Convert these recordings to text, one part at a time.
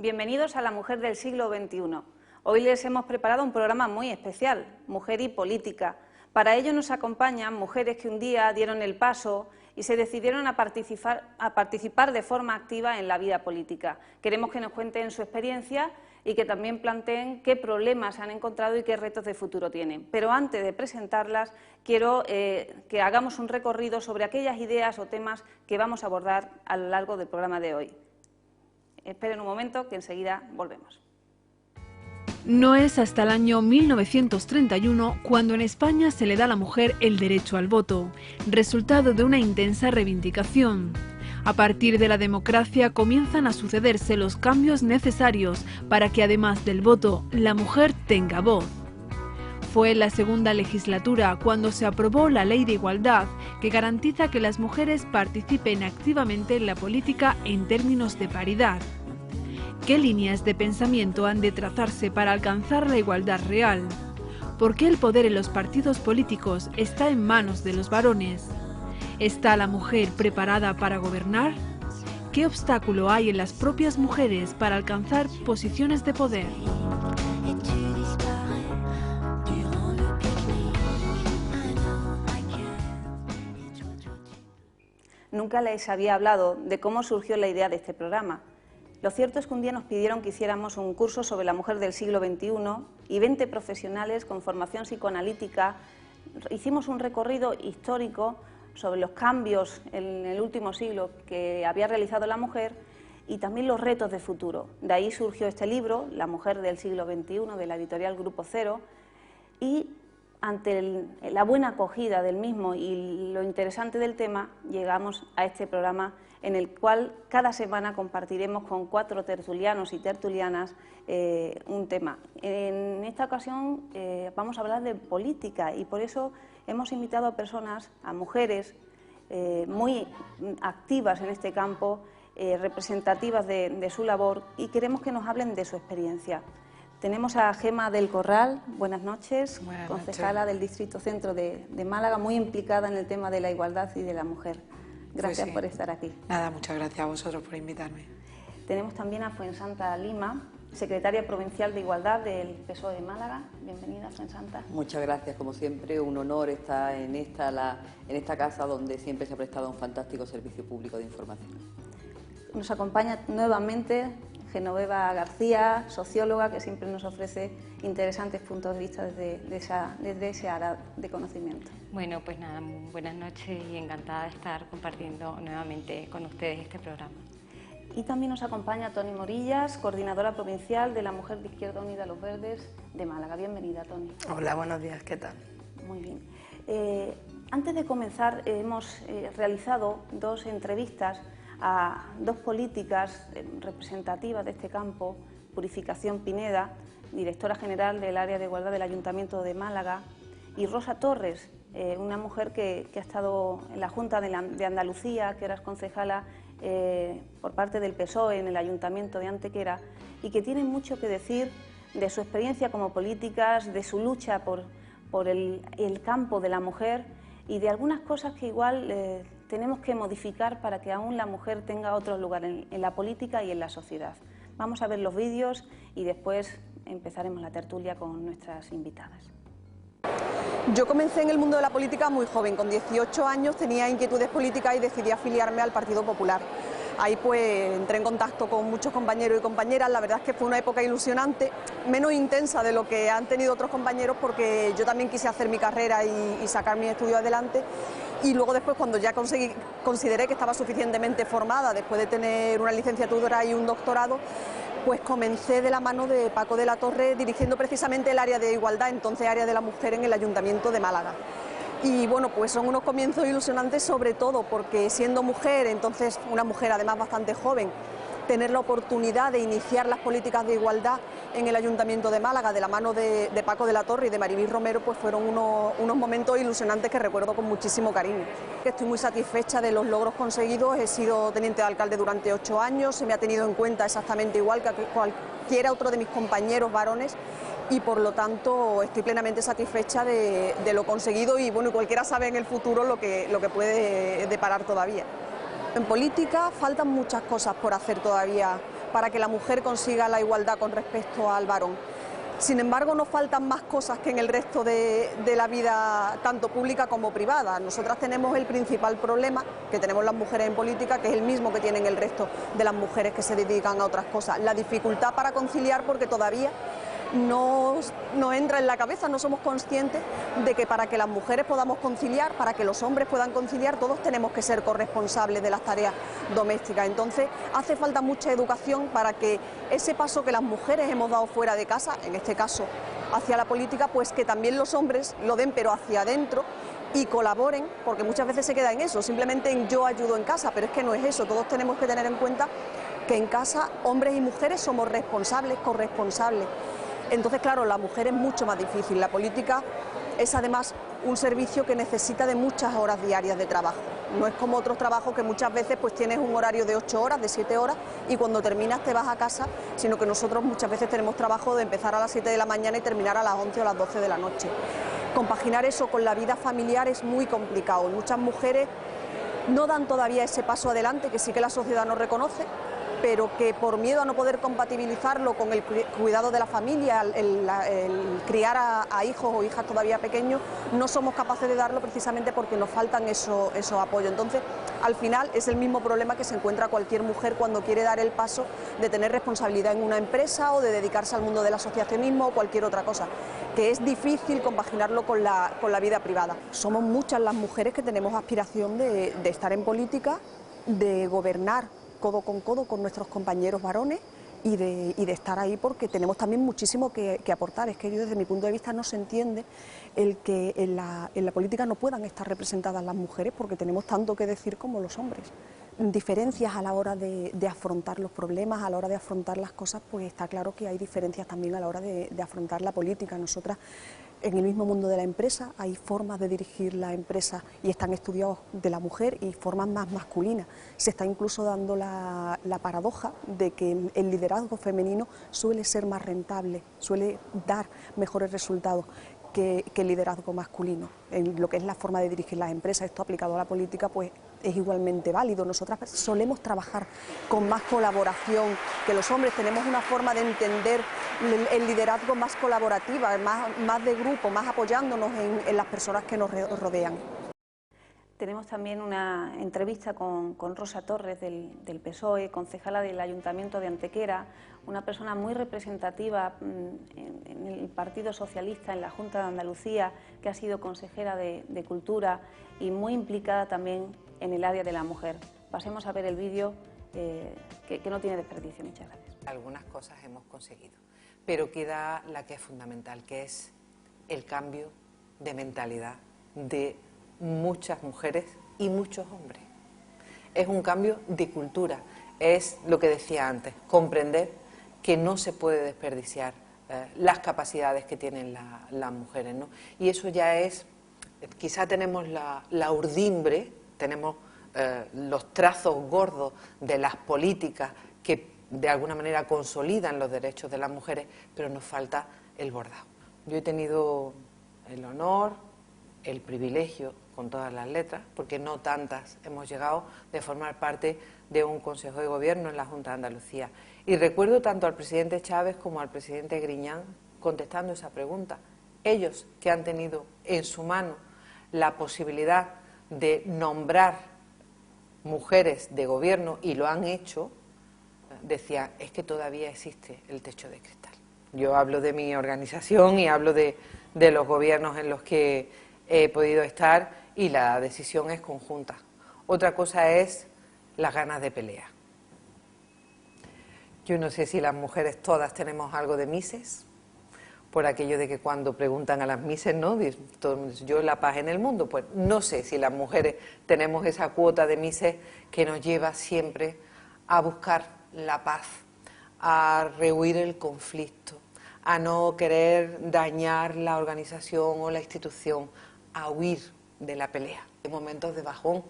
Bienvenidos a La Mujer del Siglo XXI. Hoy les hemos preparado un programa muy especial, Mujer y Política. Para ello nos acompañan mujeres que un día dieron el paso y se decidieron a participar de forma activa en la vida política. Queremos que nos cuenten su experiencia y que también planteen qué problemas han encontrado y qué retos de futuro tienen. Pero antes de presentarlas, quiero que hagamos un recorrido sobre aquellas ideas o temas que vamos a abordar a lo largo del programa de hoy. Esperen un momento, que enseguida volvemos. No es hasta el año 1931 cuando en España se le da a la mujer el derecho al voto, resultado de una intensa reivindicación. A partir de la democracia comienzan a sucederse los cambios necesarios para que, además del voto, la mujer tenga voz. Fue en la segunda legislatura cuando se aprobó la Ley de Igualdad, que garantiza que las mujeres participen activamente en la política en términos de paridad. ¿Qué líneas de pensamiento han de trazarse para alcanzar la igualdad real? ¿Por qué el poder en los partidos políticos está en manos de los varones? ¿Está la mujer preparada para gobernar? ¿Qué obstáculo hay en las propias mujeres para alcanzar posiciones de poder? Nunca les había hablado de cómo surgió la idea de este programa. Lo cierto es que un día nos pidieron que hiciéramos un curso sobre la mujer del siglo XXI y 20 profesionales con formación psicoanalítica hicimos un recorrido histórico sobre los cambios en el último siglo que había realizado la mujer y también los retos de futuro. De ahí surgió este libro, La mujer del siglo XXI, de la editorial Grupo Cero, y ante la buena acogida del mismo y lo interesante del tema, llegamos a este programa en el cual cada semana compartiremos con 4 tertulianos y tertulianas un tema. En esta ocasión vamos a hablar de política y por eso hemos invitado a personas, a mujeres muy activas en este campo, representativas de su labor, y queremos que nos hablen de su experiencia. Tenemos a Gema del Corral, buenas noches, concejala del Distrito Centro de Málaga, muy implicada en el tema de la igualdad y de la mujer. Gracias por estar aquí. Nada, muchas gracias a vosotros por invitarme. Tenemos también a Fuensanta Lima, secretaria provincial de Igualdad del PSOE de Málaga. Bienvenida, Fuensanta. Muchas gracias, como siempre, un honor estar en esta casa donde siempre se ha prestado un fantástico servicio público de información. Nos acompaña nuevamente Genoveva García, socióloga, que siempre nos ofrece interesantes puntos de vista desde ese área de conocimiento. Bueno, pues nada, muy buenas noches y encantada de estar compartiendo nuevamente con ustedes este programa. Y también nos acompaña Toni Morillas, coordinadora provincial de la Mujer de Izquierda Unida Los Verdes de Málaga. Bienvenida, Toni. Hola, buenos días, ¿qué tal? Muy bien. Antes de comenzar, hemos realizado 2 entrevistas a 2 políticas representativas de este campo, Purificación Pineda, directora general del área de igualdad del Ayuntamiento de Málaga, y Rosa Torres, una mujer que ha estado en la Junta de Andalucía, que ahora es concejala por parte del PSOE en el Ayuntamiento de Antequera, y que tiene mucho que decir de su experiencia como políticas, de su lucha por el campo de la mujer y de algunas cosas que igual tenemos que modificar para que aún la mujer tenga otro lugar en la política y en la sociedad. Vamos a ver los vídeos y después empezaremos la tertulia con nuestras invitadas. Yo comencé en el mundo de la política muy joven, con 18 años tenía inquietudes políticas y decidí afiliarme al Partido Popular. Ahí pues entré en contacto con muchos compañeros y compañeras, la verdad es que fue una época ilusionante, menos intensa de lo que han tenido otros compañeros porque yo también quise hacer mi carrera y sacar mis estudios adelante. Y luego después, cuando ya consideré que estaba suficientemente formada, después de tener una licenciatura y un doctorado, pues comencé de la mano de Paco de la Torre dirigiendo precisamente el área de igualdad, entonces área de la mujer en el Ayuntamiento de Málaga. Y bueno, pues son unos comienzos ilusionantes sobre todo porque siendo mujer, entonces una mujer además bastante joven, tener la oportunidad de iniciar las políticas de igualdad en el Ayuntamiento de Málaga de la mano de Paco de la Torre y de Maribel Romero, pues fueron unos momentos ilusionantes que recuerdo con muchísimo cariño. Estoy muy satisfecha de los logros conseguidos, he sido teniente de alcalde durante 8 años, se me ha tenido en cuenta exactamente igual que cualquiera otro de mis compañeros varones y por lo tanto estoy plenamente satisfecha de lo conseguido y bueno, cualquiera sabe en el futuro lo que puede deparar todavía. En política faltan muchas cosas por hacer todavía para que la mujer consiga la igualdad con respecto al varón. Sin embargo, nos faltan más cosas que en el resto de la vida, tanto pública como privada. Nosotras tenemos el principal problema que tenemos las mujeres en política, que es el mismo que tienen el resto de las mujeres que se dedican a otras cosas. La dificultad para conciliar, porque todavía no entra en la cabeza, no somos conscientes de que para que las mujeres podamos conciliar, para que los hombres puedan conciliar, todos tenemos que ser corresponsables de las tareas domésticas. Entonces hace falta mucha educación para que ese paso que las mujeres hemos dado fuera de casa, en este caso hacia la política, pues que también los hombres lo den, pero hacia adentro, y colaboren, porque muchas veces se queda en eso, simplemente en yo ayudo en casa, pero es que no es eso. Todos tenemos que tener en cuenta que en casa hombres y mujeres somos responsables, corresponsables. Entonces, claro, la mujer es mucho más difícil. La política es además un servicio que necesita de muchas horas diarias de trabajo. No es como otros trabajos que muchas veces pues tienes un horario de 8 horas, de 7 horas y cuando terminas te vas a casa, sino que nosotros muchas veces tenemos trabajo de empezar a las 7 de la mañana y terminar a las 11 o las 12 de la noche. Compaginar eso con la vida familiar es muy complicado. Muchas mujeres no dan todavía ese paso adelante que sí que la sociedad nos reconoce, pero que por miedo a no poder compatibilizarlo con el cuidado de la familia, el criar a hijos o hijas todavía pequeños, no somos capaces de darlo precisamente porque nos faltan esos apoyos. Entonces, al final es el mismo problema que se encuentra cualquier mujer cuando quiere dar el paso de tener responsabilidad en una empresa o de dedicarse al mundo del asociacionismo o cualquier otra cosa, que es difícil compaginarlo con la vida privada. Somos muchas las mujeres que tenemos aspiración de estar en política, de gobernar codo con nuestros compañeros varones y de estar ahí porque tenemos también muchísimo que aportar. Es que yo desde mi punto de vista no se entiende el que en la política no puedan estar representadas las mujeres porque tenemos tanto que decir como los hombres. Diferencias a la hora de afrontar los problemas, a la hora de afrontar las cosas, pues está claro que hay diferencias también a la hora de afrontar la política. Nosotras, en el mismo mundo de la empresa, hay formas de dirigir la empresa y están estudiados de la mujer y formas más masculinas. Se está incluso dando la paradoja de que el liderazgo femenino suele ser más rentable, suele dar mejores resultados que el liderazgo masculino. En lo que es la forma de dirigir las empresas, esto aplicado a la política, pues es igualmente válido. Nosotras solemos trabajar con más colaboración que los hombres, tenemos una forma de entender el liderazgo más colaborativa, más de grupo, más apoyándonos en las personas que nos rodean. Tenemos también una entrevista con Rosa Torres del PSOE, concejala del Ayuntamiento de Antequera, una persona muy representativa en el Partido Socialista, en la Junta de Andalucía, que ha sido consejera de Cultura y muy implicada también en el área de la mujer. Pasemos a ver el vídeo que no tiene desperdicio. Muchas gracias. Algunas cosas hemos conseguido, pero queda la que es fundamental, que es el cambio de mentalidad de muchas mujeres y muchos hombres. Es un cambio de cultura, es lo que decía antes, comprender que no se puede desperdiciar las capacidades que tienen las mujeres, ¿no? Y eso ya es, quizá tenemos la urdimbre, tenemos los trazos gordos de las políticas que de alguna manera consolidan los derechos de las mujeres, pero nos falta el bordado. Yo he tenido el honor, el privilegio, con todas las letras, porque no tantas hemos llegado, de formar parte de un Consejo de Gobierno en la Junta de Andalucía. Y recuerdo tanto al presidente Chávez como al presidente Griñán contestando esa pregunta. Ellos que han tenido en su mano la posibilidad de nombrar mujeres de gobierno y lo han hecho, decían, es que todavía existe el techo de cristal. Yo hablo de mi organización y hablo de los gobiernos en los que he podido estar y la decisión es conjunta. Otra cosa es las ganas de pelea. Yo no sé si las mujeres todas tenemos algo de mises, por aquello de que cuando preguntan a las mises, ¿no? Todo el mundo dice, yo la paz en el mundo. Pues no sé si las mujeres tenemos esa cuota de mises que nos lleva siempre a buscar la paz, a rehuir el conflicto, a no querer dañar la organización o la institución, a huir de la pelea. Hay momentos de bajón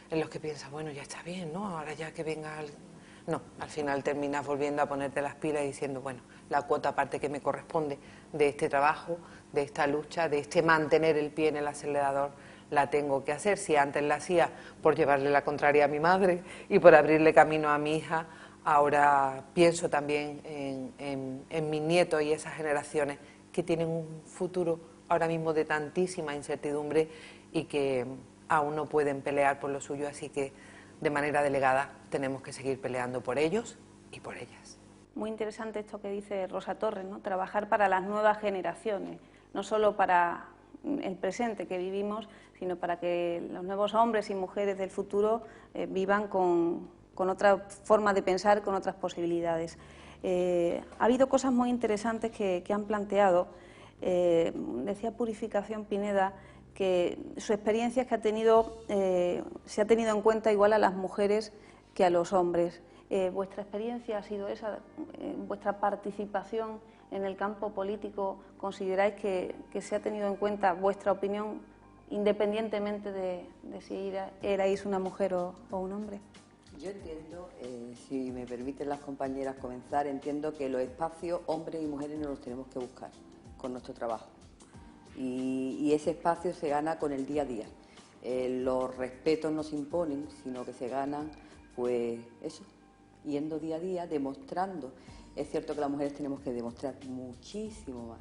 en los que piensas, bueno, ya está bien, ¿no? Ahora ya que venga alguien. No, al final terminas volviendo a ponerte las pilas y diciendo, bueno, la cuota parte que me corresponde de este trabajo, de esta lucha, de este mantener el pie en el acelerador, la tengo que hacer. Si antes la hacía por llevarle la contraria a mi madre y por abrirle camino a mi hija, Ahora pienso también en mis nietos y esas generaciones que tienen un futuro ahora mismo de tantísima incertidumbre y que aún no pueden pelear por lo suyo, así que de manera delegada tenemos que seguir peleando por ellos y por ellas. Muy interesante esto que dice Rosa Torres, ¿no? Trabajar para las nuevas generaciones, no solo para el presente que vivimos, sino para que los nuevos hombres y mujeres del futuro vivan con otra forma de pensar, con otras posibilidades. Ha habido cosas muy interesantes que han planteado. Decía Purificación Pineda que su experiencia es que se ha tenido en cuenta igual a las mujeres que a los hombres. ¿Vuestra experiencia ha sido esa? ¿Vuestra participación en el campo político consideráis que se ha tenido en cuenta vuestra opinión independientemente de si erais una mujer o un hombre? Yo entiendo, si me permiten las compañeras comenzar, entiendo que los espacios hombres y mujeres nos los tenemos que buscar con nuestro trabajo. Y ese espacio se gana con el día a día. Los respetos no se imponen, sino que se ganan, pues eso, yendo día a día, demostrando. Es cierto que las mujeres tenemos que demostrar muchísimo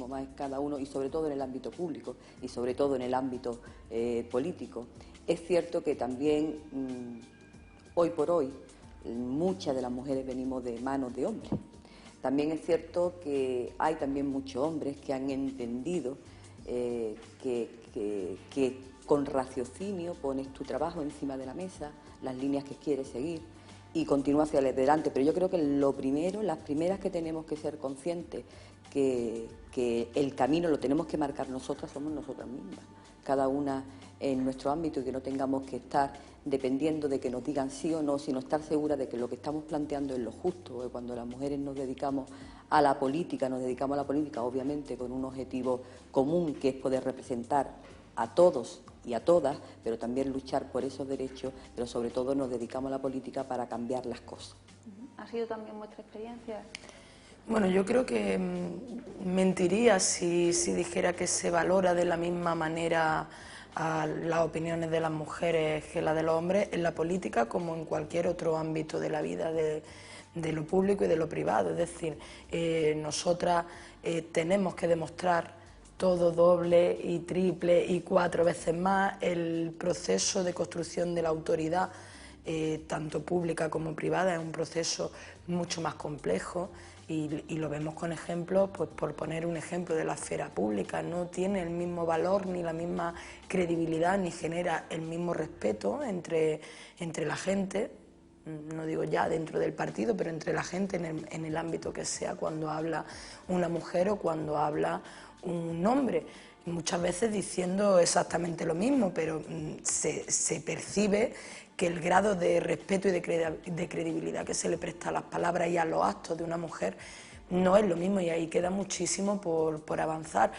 más en cada uno, y sobre todo en el ámbito público y sobre todo en el ámbito político. Es cierto que también, hoy por hoy, muchas de las mujeres venimos de manos de hombres. También es cierto que hay también muchos hombres que han entendido que con raciocinio pones tu trabajo encima de la mesa, las líneas que quieres seguir y continúa hacia adelante. Pero yo creo que las primeras que tenemos que ser conscientes que el camino lo tenemos que marcar nosotras, somos nosotras mismas, cada una en nuestro ámbito, y que no tengamos que estar dependiendo de que nos digan sí o no, sino estar seguras de que lo que estamos planteando es lo justo. Porque cuando las mujeres nos dedicamos a la política, obviamente con un objetivo común, que es poder representar a todos y a todas, pero también luchar por esos derechos, pero sobre todo nos dedicamos a la política para cambiar las cosas. ¿Ha sido también vuestra experiencia? Bueno, yo creo que mentiría si dijera que se valora de la misma manera a las opiniones de las mujeres que las de los hombres en la política, como en cualquier otro ámbito de la vida, de lo público y de lo privado. Es decir, nosotras tenemos que demostrar todo doble y triple y 4 veces más. El proceso de construcción de la autoridad, tanto pública como privada, es un proceso mucho más complejo. Y lo vemos con ejemplos, pues por poner un ejemplo de la esfera pública, no tiene el mismo valor ni la misma credibilidad ni genera el mismo respeto entre la gente, no digo ya dentro del partido, pero entre la gente en el ámbito que sea, cuando habla una mujer o cuando habla un hombre. Muchas veces diciendo exactamente lo mismo, pero se percibe que el grado de respeto y de credibilidad que se le presta a las palabras y a los actos de una mujer no es lo mismo, y ahí queda muchísimo por avanzar.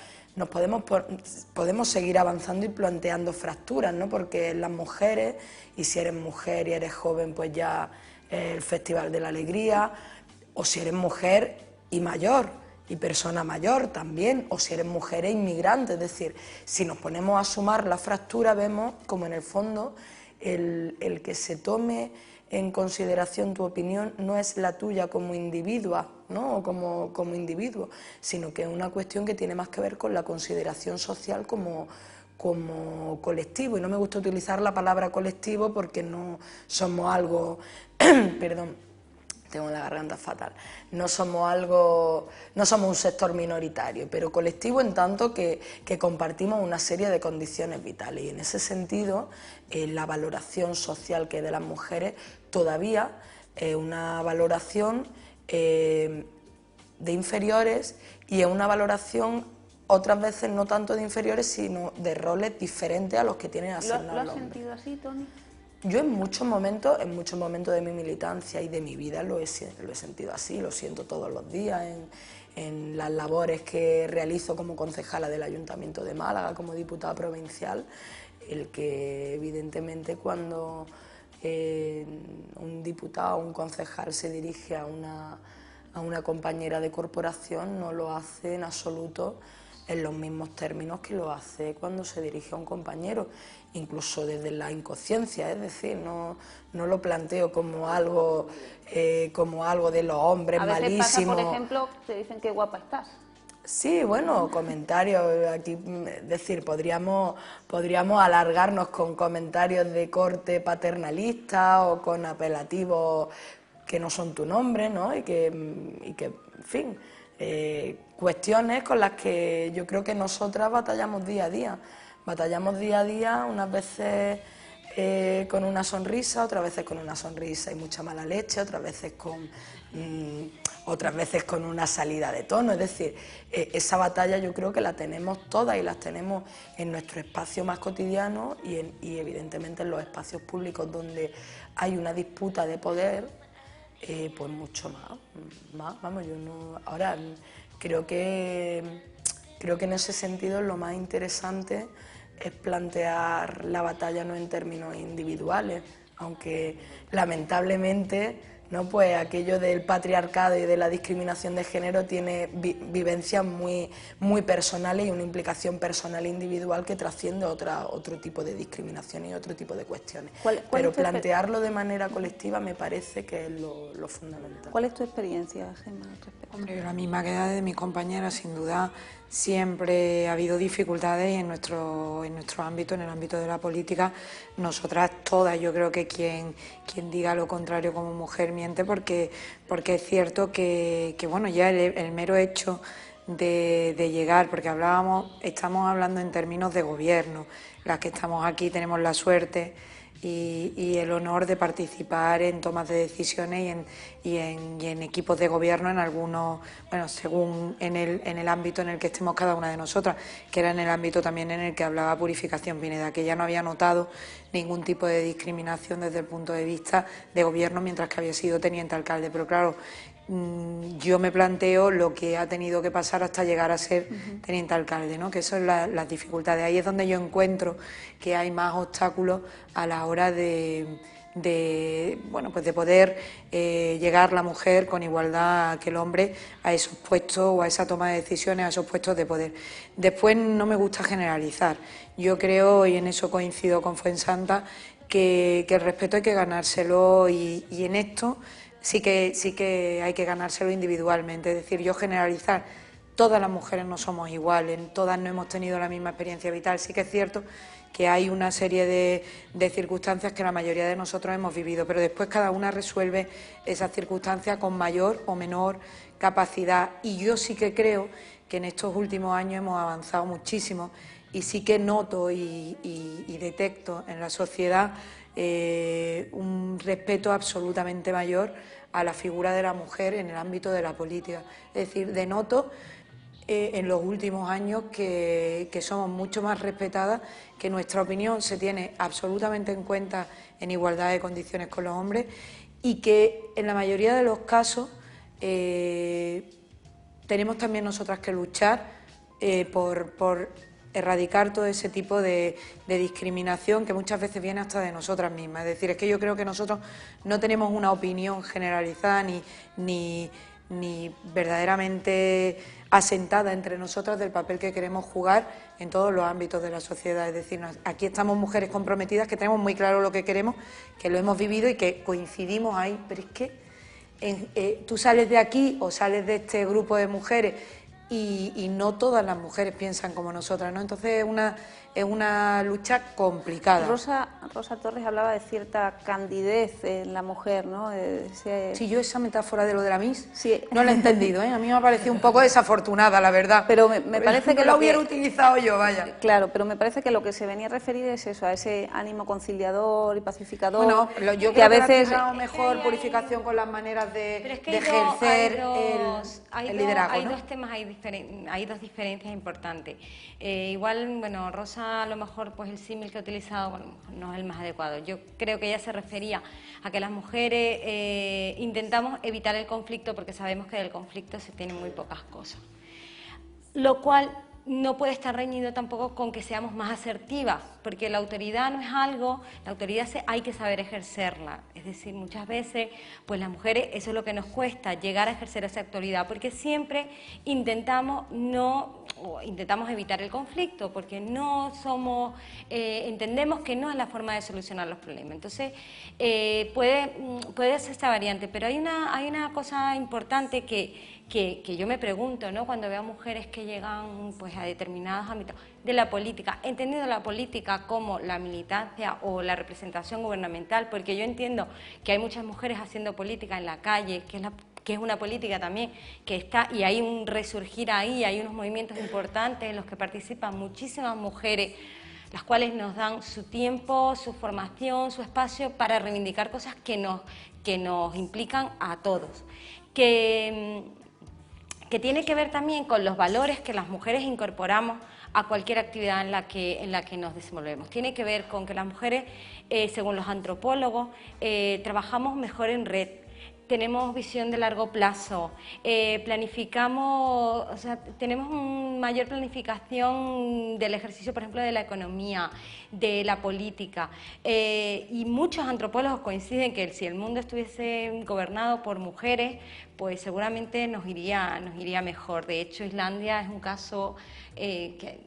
Podemos seguir avanzando y planteando fracturas, ¿no? Porque las mujeres, y si eres mujer y eres joven, pues ya el Festival de la Alegría, o si eres mujer y mayor, y persona mayor también, o si eres mujer e inmigrante. Es decir, si nos ponemos a sumar la fractura, vemos como en el fondo el que se tome en consideración tu opinión no es la tuya como individua, ¿no? O como individuo, sino que es una cuestión que tiene más que ver con la consideración social como colectivo. Y no me gusta utilizar la palabra colectivo porque no somos algo perdón, tengo la garganta fatal, no somos un sector minoritario, pero colectivo en tanto que compartimos una serie de condiciones vitales, y en ese sentido la valoración social que es de las mujeres todavía es una valoración de inferiores, y es una valoración otras veces no tanto de inferiores, sino de roles diferentes a los que tienen asignados los hombres. ¿Lo has sentido así, Toni? Yo en muchos momentos de mi militancia y de mi vida lo he sentido así, lo siento todos los días en las labores que realizo como concejala del Ayuntamiento de Málaga, como diputada provincial, el que evidentemente cuando un diputado o un concejal se dirige a una compañera de corporación no lo hace en absoluto en los mismos términos que lo hace cuando se dirige a un compañero, incluso desde la inconsciencia, es decir, no lo planteo como algo de los hombres malísimos. A veces pasa, por ejemplo, te dicen qué guapa estás. Sí, bueno, comentarios, aquí, es decir, podríamos alargarnos con comentarios de corte paternalista o con apelativos que no son tu nombre, ¿no? Y que en fin, cuestiones con las que yo creo que nosotras batallamos día a día. Batallamos día a día, unas veces con una sonrisa, otras veces con una sonrisa y mucha mala leche, otras veces con una salida de tono. Es decir, esa batalla yo creo que la tenemos todas y las tenemos en nuestro espacio más cotidiano y evidentemente en los espacios públicos donde hay una disputa de poder, pues mucho más. Vamos, yo no. Ahora, creo que en ese sentido lo más interesante es plantear la batalla no en términos individuales, aunque lamentablemente, ¿no?, pues aquello del patriarcado y de la discriminación de género tiene vivencias muy personales y una implicación personal e individual que trasciende otro tipo de discriminación y otro tipo de cuestiones. Pero plantearlo de manera colectiva me parece que es lo fundamental. ¿Cuál es tu experiencia, Gemma, al respecto? Hombre, la misma que la de mis compañeras, sin duda. Siempre ha habido dificultades en nuestro ámbito, en el ámbito de la política. Nosotras todas, yo creo que quien diga lo contrario como mujer miente, porque es cierto que bueno, ya el mero hecho de llegar, porque estamos hablando en términos de gobierno, las que estamos aquí tenemos la suerte y el honor de participar en tomas de decisiones y en equipos de gobierno, en algunos, bueno, según en el ámbito en el que estemos cada una de nosotras, que era en el ámbito también en el que hablaba Purificación Pineda, que ella no había notado ningún tipo de discriminación desde el punto de vista de gobierno mientras que había sido teniente alcalde. Pero claro, yo me planteo lo que ha tenido que pasar hasta llegar a ser teniente alcalde, ¿no? Que eso es las dificultades. Ahí es donde yo encuentro que hay más obstáculos a la hora de poder llegar la mujer con igualdad que el hombre a esos puestos o a esa toma de decisiones, a esos puestos de poder. Después, no me gusta generalizar. Yo creo, y en eso coincido con Fuensanta, que el respeto hay que ganárselo y en esto sí que hay que ganárselo individualmente. Es decir, yo generalizar, todas las mujeres no somos iguales, todas no hemos tenido la misma experiencia vital. Sí que es cierto que hay una serie de circunstancias que la mayoría de nosotros hemos vivido, pero después cada una resuelve esas circunstancias con mayor o menor capacidad. Y yo sí que creo que en estos últimos años hemos avanzado muchísimo y sí que noto y detecto en la sociedad un respeto absolutamente mayor a la figura de la mujer en el ámbito de la política. Es decir, denoto en los últimos años que somos mucho más respetadas, que nuestra opinión se tiene absolutamente en cuenta en igualdad de condiciones con los hombres y que en la mayoría de los casos tenemos también nosotras que luchar por erradicar todo ese tipo de discriminación que muchas veces viene hasta de nosotras mismas. Es decir, es que yo creo que nosotros no tenemos una opinión generalizada ni verdaderamente asentada entre nosotras del papel que queremos jugar en todos los ámbitos de la sociedad. Es decir, aquí estamos mujeres comprometidas que tenemos muy claro lo que queremos, que lo hemos vivido y que coincidimos ahí, pero es que tú sales de aquí o sales de este grupo de mujeres y no todas las mujeres piensan como nosotras, ¿no? Entonces es una lucha complicada. Rosa Torres hablaba de cierta candidez en la mujer, ¿no? Sí, yo esa metáfora de lo de la Miss sí. No la he entendido, ¿eh? A mí me ha parecido un poco desafortunada, la verdad. Pero me parece que no la hubiera utilizado yo, vaya. Claro, pero me parece que lo que se venía a referir es eso, a ese ánimo conciliador y pacificador. Bueno, yo creo que a veces mejor Purificación con las maneras de ejercer el liderazgo. Hay ¿no? dos temas, hay dos diferencias importantes. Igual, bueno, Rosa a lo mejor pues el símil que ha utilizado bueno, no es el más adecuado. Yo creo que ella se refería a que las mujeres intentamos evitar el conflicto porque sabemos que del conflicto se tienen muy pocas cosas. Lo cual no puede estar reñido tampoco con que seamos más asertivas, porque la autoridad no es algo, la autoridad hay que saber ejercerla. Es decir, muchas veces, pues las mujeres, eso es lo que nos cuesta, llegar a ejercer esa autoridad, porque siempre intentamos evitar el conflicto, porque no somos, entendemos que no es la forma de solucionar los problemas. Entonces, puede ser esta variante, pero hay una cosa importante que yo me pregunto, ¿no?, cuando veo mujeres que llegan pues a determinados ámbitos de la política, entendiendo la política como la militancia o la representación gubernamental, porque yo entiendo que hay muchas mujeres haciendo política en la calle, que es una política también que está, y hay un resurgir ahí, hay unos movimientos importantes en los que participan muchísimas mujeres, las cuales nos dan su tiempo, su formación, su espacio para reivindicar cosas que nos implican a todos. Que tiene que ver también con los valores que las mujeres incorporamos a cualquier actividad en la que nos desenvolvemos. Tiene que ver con que las mujeres, según los antropólogos, trabajamos mejor en red, tenemos visión de largo plazo, planificamos, o sea, tenemos una mayor planificación del ejercicio, por ejemplo, de la economía, de la política, y muchos antropólogos coinciden que si el mundo estuviese gobernado por mujeres, pues seguramente nos iría mejor. De hecho, Islandia es un caso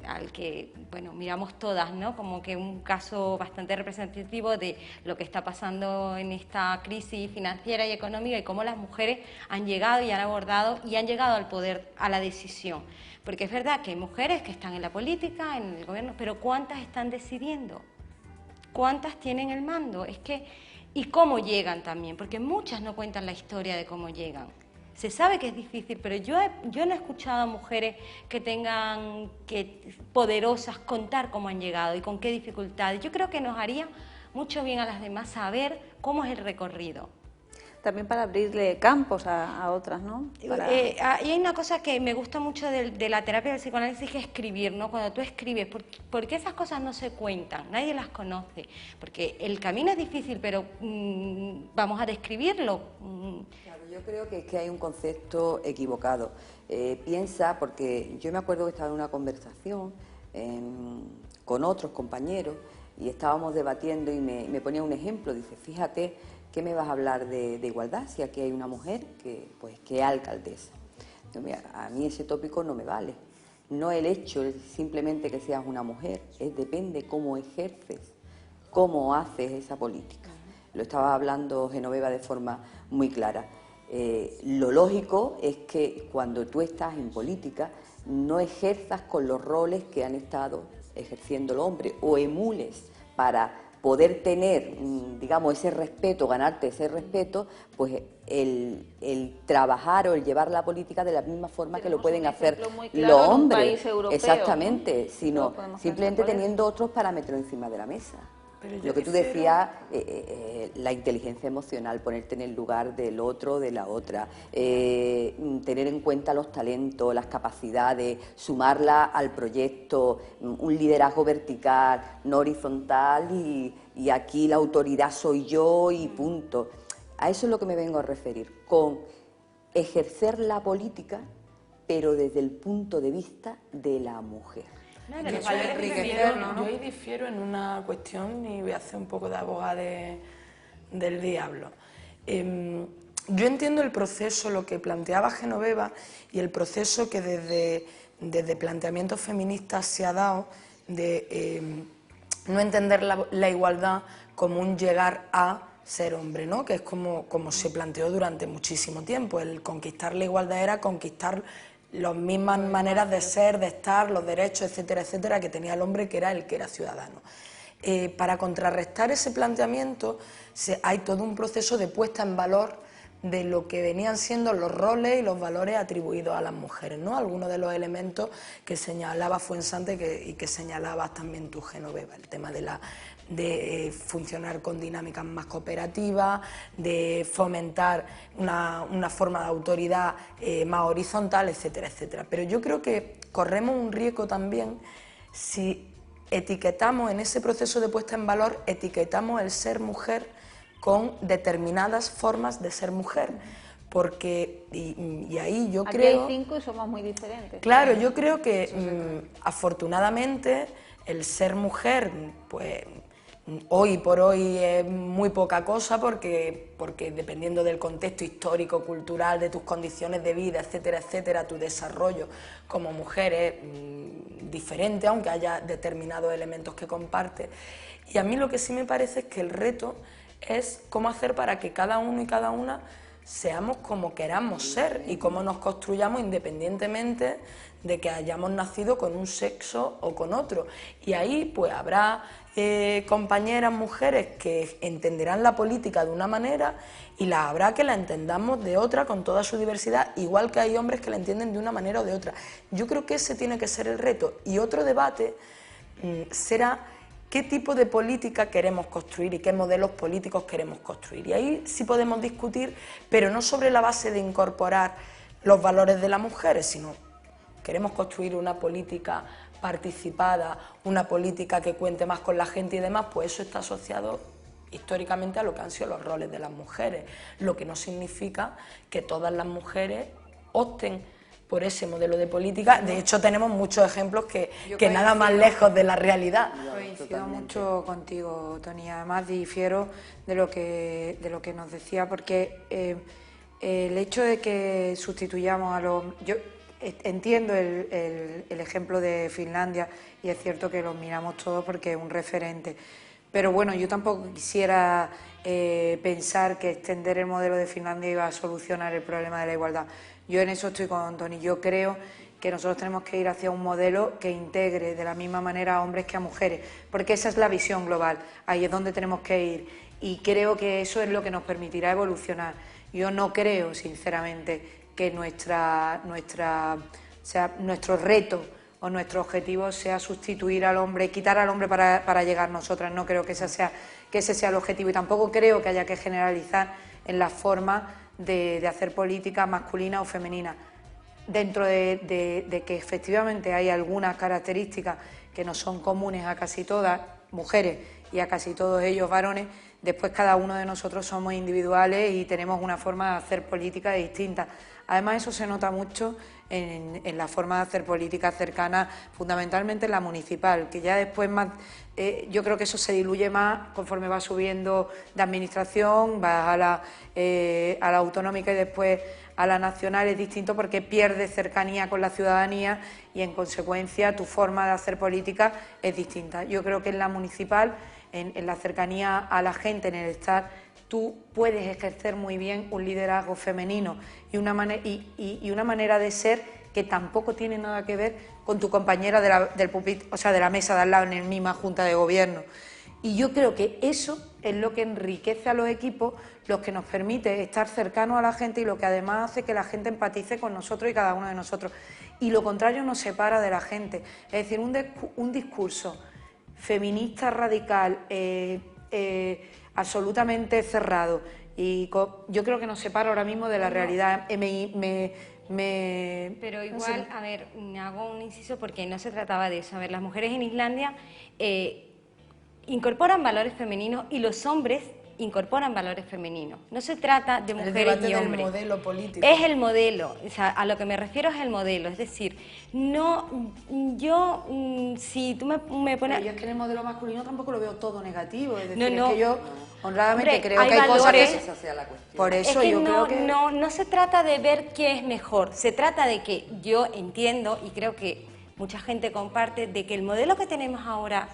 al que, bueno, miramos todas, ¿no?, como que un caso bastante representativo de lo que está pasando en esta crisis financiera y económica y cómo las mujeres han llegado y han abordado y han llegado al poder, a la decisión. Porque es verdad que hay mujeres que están en la política, en el gobierno, pero ¿cuántas están decidiendo? ¿Cuántas tienen el mando? Y cómo llegan también, porque muchas no cuentan la historia de cómo llegan. Se sabe que es difícil, pero yo no he escuchado a mujeres poderosas contar cómo han llegado y con qué dificultades. Yo creo que nos haría mucho bien a las demás saber cómo es el recorrido. También para abrirle campos a otras, ¿no? Y hay una cosa que me gusta mucho de la terapia del psicoanálisis, que es escribir, ¿no? Cuando tú escribes, porque esas cosas no se cuentan, nadie las conoce, porque el camino es difícil, pero vamos a describirlo. Claro, yo creo que es que hay un concepto equivocado. Piensa, porque yo me acuerdo que estaba en una conversación con otros compañeros y estábamos debatiendo y me ponía un ejemplo, dice, fíjate, ¿qué me vas a hablar de igualdad si aquí hay una mujer que es alcaldesa? Yo, mira, a mí ese tópico no me vale. No el hecho simplemente que seas una mujer, depende cómo ejerces, cómo haces esa política. Lo estaba hablando Genoveva de forma muy clara. Lo lógico es que cuando tú estás en política no ejerzas con los roles que han estado ejerciendo los hombres o emules para poder tener, digamos, ese respeto, ganarte ese respeto, pues el trabajar o el llevar la política de la misma forma que lo pueden hacer los hombres. Exactamente, ¿no? Sino simplemente teniendo otros parámetros encima de la mesa. Lo que tú decías, la inteligencia emocional, ponerte en el lugar del otro, de la otra, tener en cuenta los talentos, las capacidades, sumarla al proyecto, un liderazgo vertical, no horizontal y aquí la autoridad soy yo y punto. A eso es lo que me vengo a referir, con ejercer la política, pero desde el punto de vista de la mujer. Yo ahí difiero en una cuestión y voy a hacer un poco de abogada del diablo. Yo entiendo el proceso, lo que planteaba Genoveva, y el proceso que desde planteamientos feministas se ha dado de no entender la igualdad como un llegar a ser hombre, ¿no? Que es como se planteó durante muchísimo tiempo. El conquistar la igualdad era conquistar las mismas maneras de ser, de estar, los derechos, etcétera, etcétera, que tenía el hombre, que era el que era ciudadano. Para contrarrestar ese planteamiento hay todo un proceso de puesta en valor de lo que venían siendo los roles y los valores atribuidos a las mujeres, ¿no? Algunos de los elementos que señalaba Fuensante y que señalabas también tú, Genoveva, el tema de funcionar con dinámicas más cooperativas, de fomentar una forma de autoridad más horizontal, etcétera, etcétera. Pero yo creo que corremos un riesgo también si etiquetamos en ese proceso de puesta en valor, etiquetamos el ser mujer con determinadas formas de ser mujer, porque, y ahí yo Aquí creo... hay 5 y somos muy diferentes. Claro, yo creo que afortunadamente el ser mujer, pues hoy por hoy es muy poca cosa porque dependiendo del contexto histórico, cultural, de tus condiciones de vida, etcétera, etcétera, tu desarrollo como mujer es diferente, aunque haya determinados elementos que comparte. Y a mí lo que sí me parece es que el reto es cómo hacer para que cada uno y cada una seamos como queramos ser y cómo nos construyamos independientemente de que hayamos nacido con un sexo o con otro. Y ahí pues habrá compañeras mujeres que entenderán la política de una manera y las habrá que la entendamos de otra con toda su diversidad, igual que hay hombres que la entienden de una manera o de otra. Yo creo que ese tiene que ser el reto. Y otro debate será qué tipo de política queremos construir y qué modelos políticos queremos construir. Y ahí sí podemos discutir, pero no sobre la base de incorporar los valores de las mujeres, sino queremos construir una política participada, una política que cuente más con la gente y demás, pues eso está asociado históricamente a lo que han sido los roles de las mujeres, lo que no significa que todas las mujeres opten por ese modelo de política. De hecho, tenemos muchos ejemplos que nada más lejos de la realidad. Coincido mucho contigo, Tony. Además, difiero de lo que nos decía, porque el hecho de que sustituyamos a los... Yo entiendo el ejemplo de Finlandia y es cierto que lo miramos todos porque es un referente. Pero bueno, yo tampoco quisiera pensar que extender el modelo de Finlandia iba a solucionar el problema de la igualdad. Yo en eso estoy con Tony. Yo creo que nosotros tenemos que ir hacia un modelo que integre de la misma manera a hombres que a mujeres, porque esa es la visión global, ahí es donde tenemos que ir y creo que eso es lo que nos permitirá evolucionar. Yo no creo, sinceramente, que nuestro reto o nuestro objetivo sea sustituir al hombre, quitar al hombre para llegar nosotras. No creo que ese sea el objetivo y tampoco creo que haya que generalizar en la forma de hacer política masculina o femenina. Dentro de que efectivamente hay algunas características que no son comunes a casi todas mujeres y a casi todos ellos varones, después cada uno de nosotros somos individuales y tenemos una forma de hacer política distinta. Además, eso se nota mucho en la forma de hacer política cercana, fundamentalmente en la municipal, que ya después más, yo creo que eso se diluye más conforme va subiendo de administración, va a la autonómica y después a la nacional, es distinto porque pierde cercanía con la ciudadanía y en consecuencia tu forma de hacer política es distinta. Yo creo que en la municipal, en la cercanía a la gente, en el estar, tú puedes ejercer muy bien un liderazgo femenino y una manera de ser que tampoco tiene nada que ver con tu compañera del pupitre, o sea, de la mesa de al lado en la misma junta de gobierno. Y yo creo que eso es lo que enriquece a los equipos, lo que nos permite estar cercanos a la gente y lo que además hace que la gente empatice con nosotros y cada uno de nosotros. Y lo contrario nos separa de la gente. Es decir, un discurso feminista radical, absolutamente cerrado y yo creo que nos separa ahora mismo de la realidad. Pero igual, no sé. a ver, hago un inciso porque no se trataba de eso. A ver, las mujeres en Islandia incorporan valores femeninos y los hombres incorporan valores femeninos. No se trata de mujeres y hombres. El debate del modelo político. Es el modelo, o sea, a lo que me refiero es el modelo. Es decir, no, yo, si tú me pones... Pero yo es que en el modelo masculino tampoco lo veo todo negativo. Es decir, No. es que yo honradamente Hombre, creo hay que hay cosas valores. que... Esa sea la cuestión. Por eso Es que yo creo que... no se trata de ver qué es mejor, se trata de que yo entiendo y creo que mucha gente comparte de que el modelo que tenemos ahora,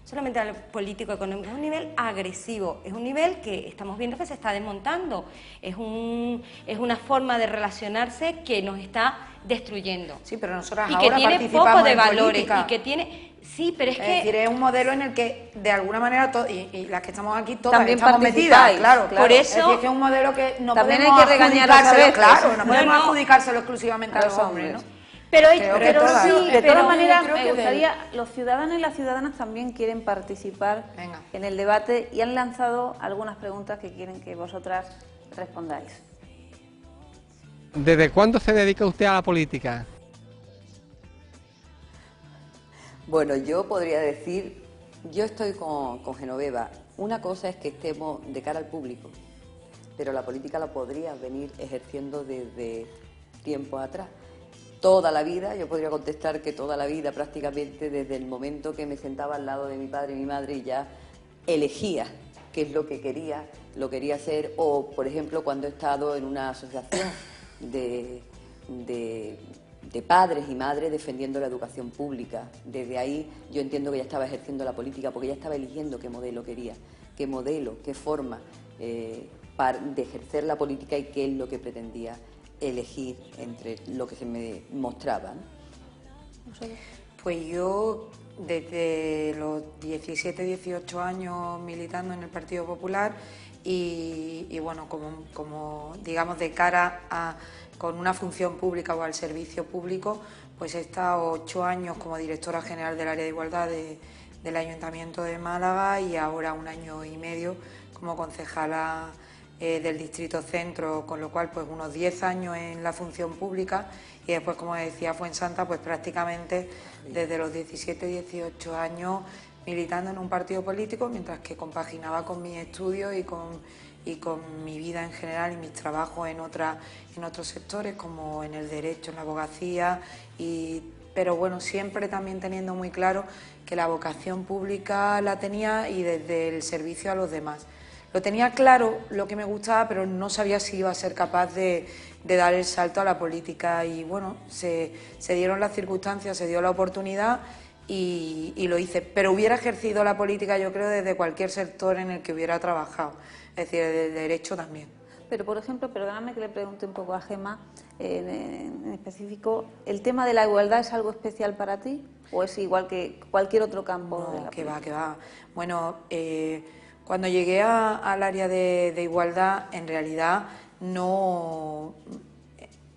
solamente al político económico, es un nivel agresivo, es un nivel que estamos viendo que se está desmontando, es una forma de relacionarse que nos está destruyendo. Sí, pero nosotras y ahora que tiene participamos poco de en valores política. y que tiene... Sí, pero es Es que... decir, es un modelo en el que de alguna manera y las que estamos aquí todas También estamos metidas, participáis, claro. claro. Por Es eso- decir, es que es un modelo que no También podemos hay que regañarlos a adjudicárselo, veces. claro, no podemos No. adjudicárselo exclusivamente a los hombres, ¿no? Pero Creo que todas. sí, De pero todas maneras, yo creo me que gustaría, los ciudadanos y las ciudadanas también quieren participar Venga. en el debate y han lanzado algunas preguntas que quieren que vosotras respondáis. ¿Desde cuándo se dedica usted a la política? Bueno, yo podría decir, yo estoy con Genoveva. Una cosa es que estemos de cara al público pero la política la podrías venir ejerciendo desde tiempo atrás. Toda la vida, yo podría contestar que toda la vida prácticamente, desde el momento que me sentaba al lado de mi padre y mi madre, ya elegía qué es lo que quería hacer, o por ejemplo cuando he estado en una asociación de padres y madres defendiendo la educación pública. Desde ahí yo entiendo que ya estaba ejerciendo la política, porque ya estaba eligiendo qué modelo quería, qué modelo, qué forma de ejercer la política y qué es lo que pretendía elegir entre lo que se me mostraba, ¿no? Pues yo, desde los 17, 18 años militando en el Partido Popular y bueno, como digamos de cara a con una función pública o al servicio público, pues he estado 8 años como directora general del área de igualdad del Ayuntamiento de Málaga y ahora 1 año y medio como concejala del Distrito Centro, con lo cual pues unos 10 años en la función pública y después, como decía Fuensanta, pues prácticamente desde los 17, 18 años militando en un partido político, mientras que compaginaba con mis estudios y con mi vida en general y mis trabajos en otros sectores, como en el derecho, en la abogacía, pero bueno, siempre también teniendo muy claro que la vocación pública la tenía y desde el servicio a los demás. Lo tenía claro lo que me gustaba, pero no sabía si iba a ser capaz de dar el salto a la política y bueno, se dieron las circunstancias, se dio la oportunidad y lo hice. Pero hubiera ejercido la política, yo creo, desde cualquier sector en el que hubiera trabajado, es decir, desde el derecho también. Pero, por ejemplo, perdóname que le pregunte un poco a Gemma, en específico, ¿el tema de la igualdad es algo especial para ti o es igual que cualquier otro campo de la política? Que va. Bueno, cuando llegué al área de igualdad, en realidad no...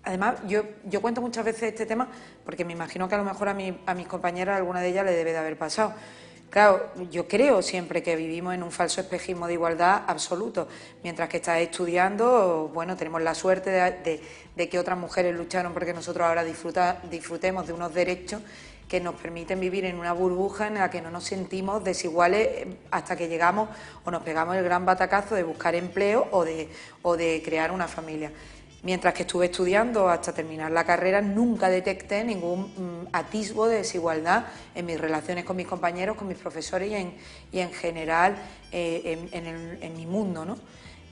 Además, yo cuento muchas veces este tema porque me imagino que a lo mejor a mis compañeras, alguna de ellas le debe de haber pasado. Claro, yo creo siempre que vivimos en un falso espejismo de igualdad absoluto. Mientras que estás estudiando, bueno, tenemos la suerte de que otras mujeres lucharon porque nosotros ahora disfrutemos de unos derechos que nos permiten vivir en una burbuja en la que no nos sentimos desiguales hasta que llegamos o nos pegamos el gran batacazo de buscar empleo o de crear una familia. Mientras que estuve estudiando hasta terminar la carrera, nunca detecté ningún atisbo de desigualdad en mis relaciones con mis compañeros, con mis profesores y en general en mi mundo, ¿no?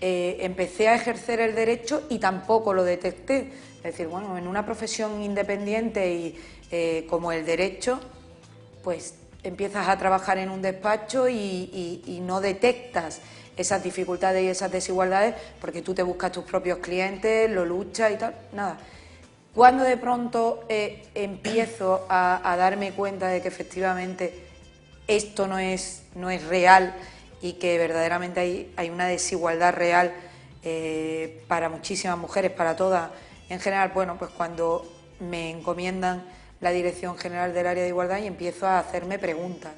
Empecé a ejercer el derecho y tampoco lo detecté. Es decir, bueno, en una profesión independiente como el derecho, pues empiezas a trabajar en un despacho y no detectas esas dificultades y esas desigualdades porque tú te buscas tus propios clientes, lo luchas y tal, nada. Cuando de pronto empiezo a darme cuenta de que efectivamente esto no es real y que verdaderamente hay una desigualdad real para muchísimas mujeres, para todas en general, bueno, pues cuando me encomiendan la Dirección General del Área de Igualdad y empiezo a hacerme preguntas.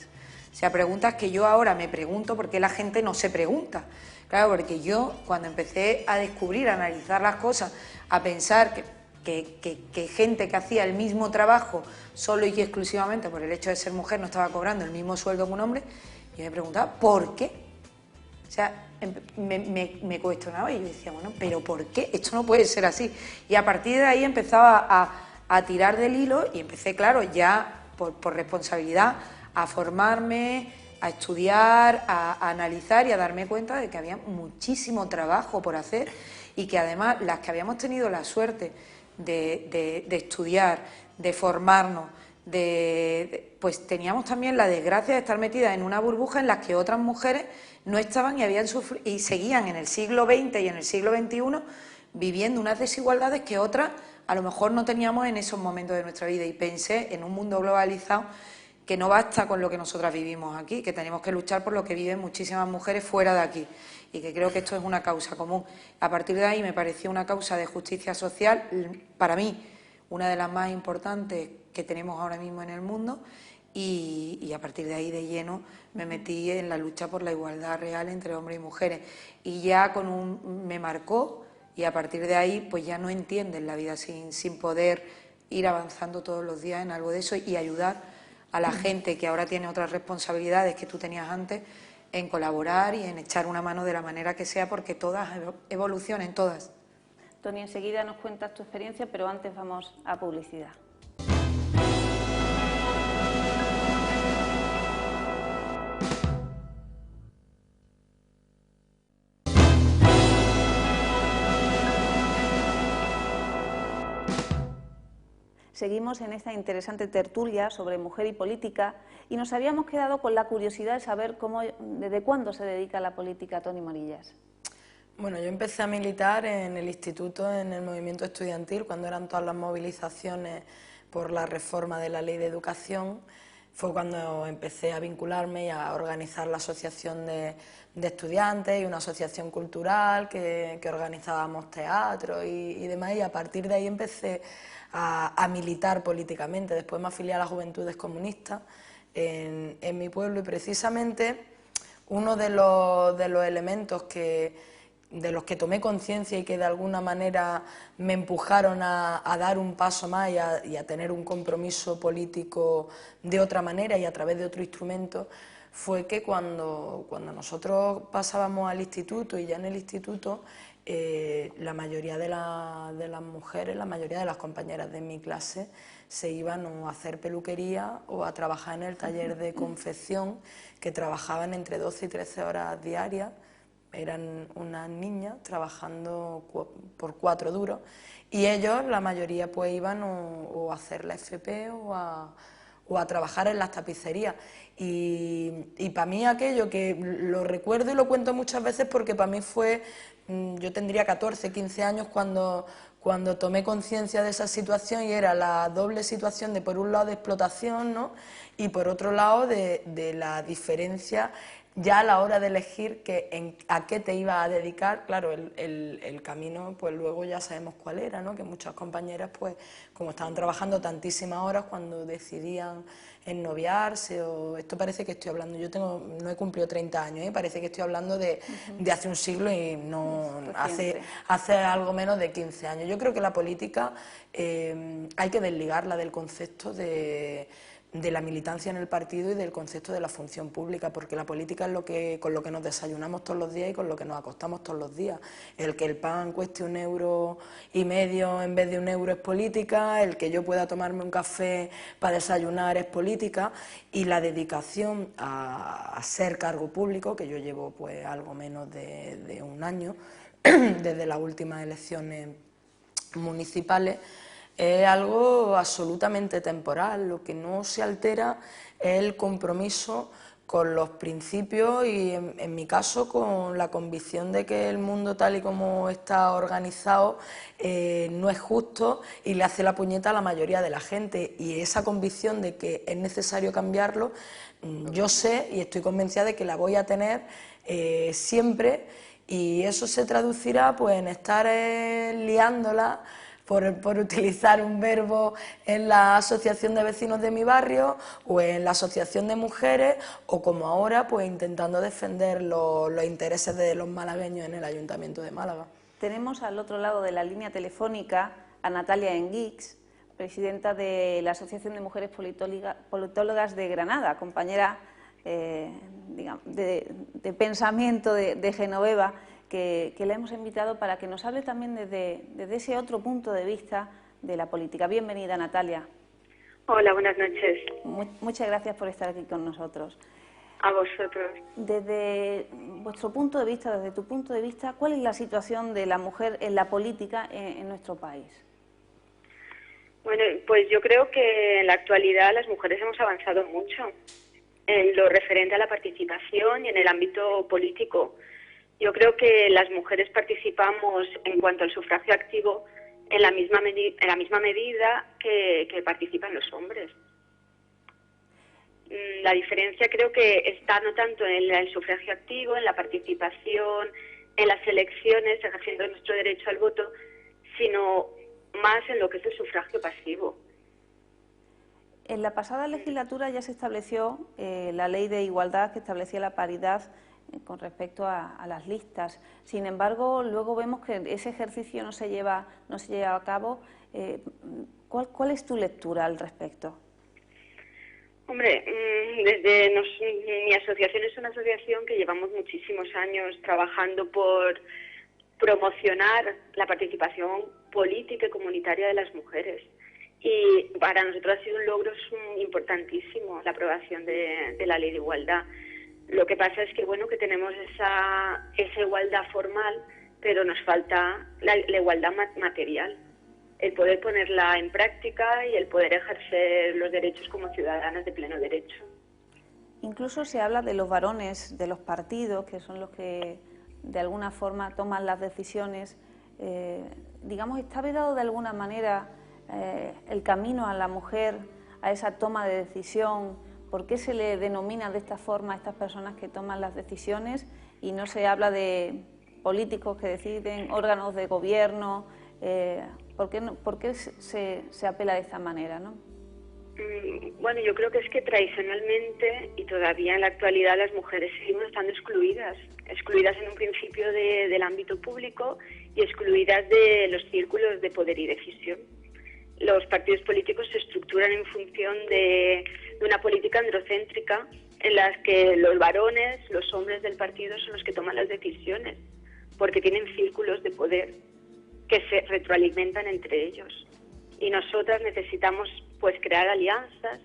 O sea, preguntas que yo ahora me pregunto por qué la gente no se pregunta. Claro, porque yo cuando empecé a descubrir, a analizar las cosas, a pensar que gente que hacía el mismo trabajo solo y exclusivamente por el hecho de ser mujer no estaba cobrando el mismo sueldo que un hombre, yo me preguntaba, ¿por qué? O sea, me cuestionaba y yo decía, bueno, ¿pero por qué? Esto no puede ser así. Y a partir de ahí empezaba a tirar del hilo y empecé, claro, ya por responsabilidad, a formarme, a estudiar, a analizar y a darme cuenta de que había muchísimo trabajo por hacer y que además las que habíamos tenido la suerte de estudiar, de formarnos, pues teníamos también la desgracia de estar metidas en una burbuja en la que otras mujeres no estaban y seguían en el siglo XX y en el siglo XXI viviendo unas desigualdades que otras a lo mejor no teníamos en esos momentos de nuestra vida. Y pensé en un mundo globalizado que no basta con lo que nosotras vivimos aquí, que tenemos que luchar por lo que viven muchísimas mujeres fuera de aquí y que creo que esto es una causa común. A partir de ahí me pareció una causa de justicia social, para mí, una de las más importantes que tenemos ahora mismo en el mundo y a partir de ahí de lleno me metí en la lucha por la igualdad real entre hombres y mujeres y ya me marcó y a partir de ahí pues ya no entiendes la vida sin poder ir avanzando todos los días en algo de eso y ayudar a la gente que ahora tiene otras responsabilidades que tú tenías antes, en colaborar y en echar una mano de la manera que sea, porque todas evolucionen, todas. Toni, enseguida nos cuentas tu experiencia, pero antes vamos a publicidad. Seguimos en esta interesante tertulia sobre mujer y política y nos habíamos quedado con la curiosidad de saber desde cuándo se dedica a la política Toni Morillas. Bueno, yo empecé a militar en el instituto, en el movimiento estudiantil, cuando eran todas las movilizaciones por la reforma de la Ley de Educación. Fue cuando empecé a vincularme y a organizar la asociación de estudiantes y una asociación cultural que organizábamos teatro y demás, y a partir de ahí empecé a militar políticamente. Después me afilié a las Juventudes Comunistas en mi pueblo, y precisamente uno de los elementos de los que tomé conciencia y que de alguna manera me empujaron a dar un paso más y a tener un compromiso político de otra manera y a través de otro instrumento, fue que cuando nosotros pasábamos al instituto, y ya en el instituto la mayoría de las mujeres, la mayoría de las compañeras de mi clase se iban o a hacer peluquería o a trabajar en el taller de confección, que trabajaban entre 12 y 13 horas diarias. Eran unas niñas trabajando por 4 duros, y ellos, la mayoría, pues iban o a hacer la FP o a trabajar en las tapicerías. Y para mí aquello, que lo recuerdo y lo cuento muchas veces, porque para mí fue, yo tendría 14, 15 años cuando tomé conciencia de esa situación, y era la doble situación de, por un lado, de explotación, ¿no?, y por otro lado de la diferencia ya a la hora de elegir a qué te ibas a dedicar. Claro, el camino, pues luego ya sabemos cuál era, ¿no?, que muchas compañeras, pues como estaban trabajando tantísimas horas, cuando decidían ennoviarse, o esto parece que estoy hablando, no he cumplido 30 años, parece que estoy hablando de hace un siglo, y no hace algo menos de 15 años. Yo creo que la política hay que desligarla del concepto de la militancia en el partido y del concepto de la función pública, porque la política es con lo que nos desayunamos todos los días y con lo que nos acostamos todos los días. El que el pan cueste 1,5 euros en vez de 1 euro es política, el que yo pueda tomarme un café para desayunar es política, y la dedicación a ser cargo público, que yo llevo pues algo menos de un año, desde las últimas elecciones municipales, es algo absolutamente temporal. Lo que no se altera es el compromiso con los principios y, en mi caso, con la convicción de que el mundo tal y como está organizado no es justo y le hace la puñeta a la mayoría de la gente. Y esa convicción de que es necesario cambiarlo, yo sé y estoy convencida de que la voy a tener siempre, y eso se traducirá pues en estar liándola, por utilizar un verbo, en la asociación de vecinos de mi barrio, o en la asociación de mujeres, o como ahora, pues intentando defender los intereses de los malagueños en el Ayuntamiento de Málaga. Tenemos al otro lado de la línea telefónica a Natalia Enguix, presidenta de la Asociación de Mujeres Politólogas de Granada, compañera de pensamiento de Genoveva, que la hemos invitado para que nos hable también desde ese otro punto de vista de la política. Bienvenida, Natalia. Hola, buenas noches. Muchas gracias por estar aquí con nosotros. A vosotros. Desde vuestro punto de vista, desde tu punto de vista, ¿cuál es la situación de la mujer en la política en nuestro país? Bueno, pues yo creo que en la actualidad las mujeres hemos avanzado mucho en lo referente a la participación y en el ámbito político. Yo creo que las mujeres participamos en cuanto al sufragio activo en la misma medida que participan los hombres. La diferencia creo que está no tanto en el sufragio activo, en la participación, en las elecciones, ejerciendo nuestro derecho al voto, sino más en lo que es el sufragio pasivo. En la pasada legislatura ya se estableció la ley de igualdad, que establecía la paridad con respecto a las listas. Sin embargo, luego vemos que ese ejercicio no se lleva a cabo. ¿Cuál es tu lectura al respecto? Hombre, mi asociación es una asociación que llevamos muchísimos años trabajando por promocionar la participación política y comunitaria de las mujeres. Y para nosotros ha sido un logro importantísimo la aprobación de la Ley de Igualdad. Lo que pasa es que, bueno, que tenemos esa igualdad formal, pero nos falta la igualdad material, el poder ponerla en práctica y el poder ejercer los derechos como ciudadanas de pleno derecho. Incluso se habla de los varones, de los partidos, que son los que de alguna forma toman las decisiones. Digamos, ¿está vedado de alguna manera el camino a la mujer, a esa toma de decisión? ¿Por qué se le denomina de esta forma a estas personas que toman las decisiones y no se habla de políticos que deciden, órganos de gobierno? ¿Por qué se apela de esta manera, no? Bueno, yo creo que es que tradicionalmente y todavía en la actualidad las mujeres seguimos estando excluidas en un principio del ámbito público y excluidas de los círculos de poder y decisión. Los partidos políticos se estructuran en función de una política androcéntrica en las que los varones, los hombres del partido son los que toman las decisiones, porque tienen círculos de poder que se retroalimentan entre ellos. Y nosotras necesitamos pues crear alianzas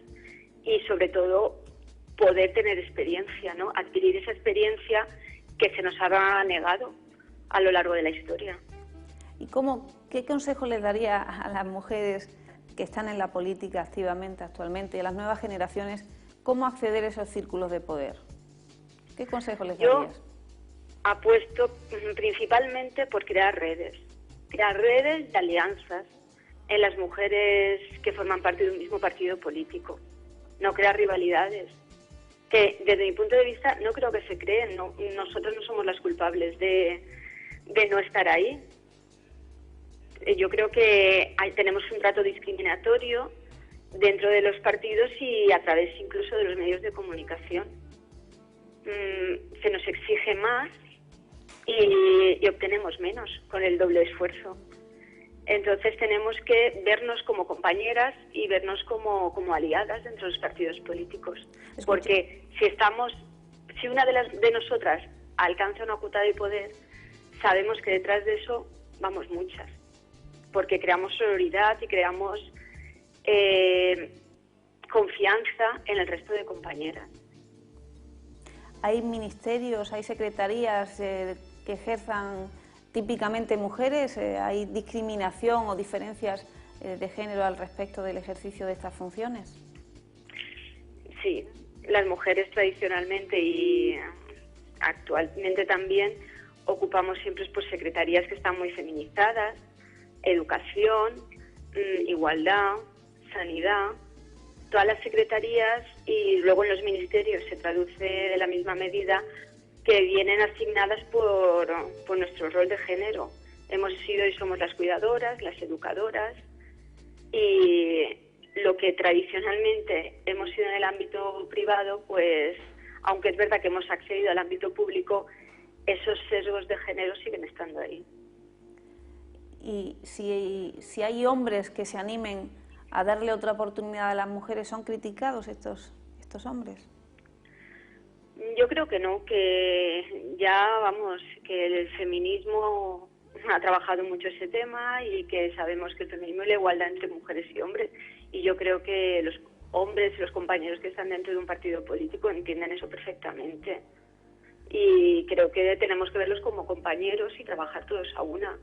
y sobre todo poder tener experiencia, ¿no? Adquirir esa experiencia que se nos ha negado a lo largo de la historia. ¿Y qué consejo les daría a las mujeres que están en la política activamente actualmente y a las nuevas generaciones cómo acceder a esos círculos de poder? ¿Qué consejo les darías? Yo apuesto principalmente por crear redes de alianzas en las mujeres que forman parte de un mismo partido político, no crear rivalidades, que desde mi punto de vista no creo que se creen, nosotros no somos las culpables de no estar ahí. Yo creo que tenemos un trato discriminatorio dentro de los partidos y a través incluso de los medios de comunicación. Se nos exige más y obtenemos menos con el doble esfuerzo. Entonces tenemos que vernos como compañeras y vernos como aliadas dentro de los partidos políticos. Porque si una de nosotras alcanza una cuota de poder, sabemos que detrás de eso vamos muchas. Porque creamos sororidad y creamos confianza en el resto de compañeras. ¿Hay ministerios, hay secretarías que ejerzan típicamente mujeres? ¿Hay discriminación o diferencias de género al respecto del ejercicio de estas funciones? Sí, las mujeres tradicionalmente y actualmente también ocupamos siempre pues, secretarías que están muy feminizadas, educación, igualdad, sanidad, todas las secretarías y luego en los ministerios se traduce de la misma medida que vienen asignadas por nuestro rol de género. Hemos sido y somos las cuidadoras, las educadoras y lo que tradicionalmente hemos sido en el ámbito privado, pues aunque es verdad que hemos accedido al ámbito público, esos sesgos de género siguen estando ahí. Y si hay hombres que se animen a darle otra oportunidad a las mujeres, ¿son criticados estos hombres? Yo creo que no, que que el feminismo ha trabajado mucho ese tema y que sabemos que el feminismo es la igualdad entre mujeres y hombres. Y yo creo que los hombres y los compañeros que están dentro de un partido político entienden eso perfectamente. Y creo que tenemos que verlos como compañeros y trabajar todos a una.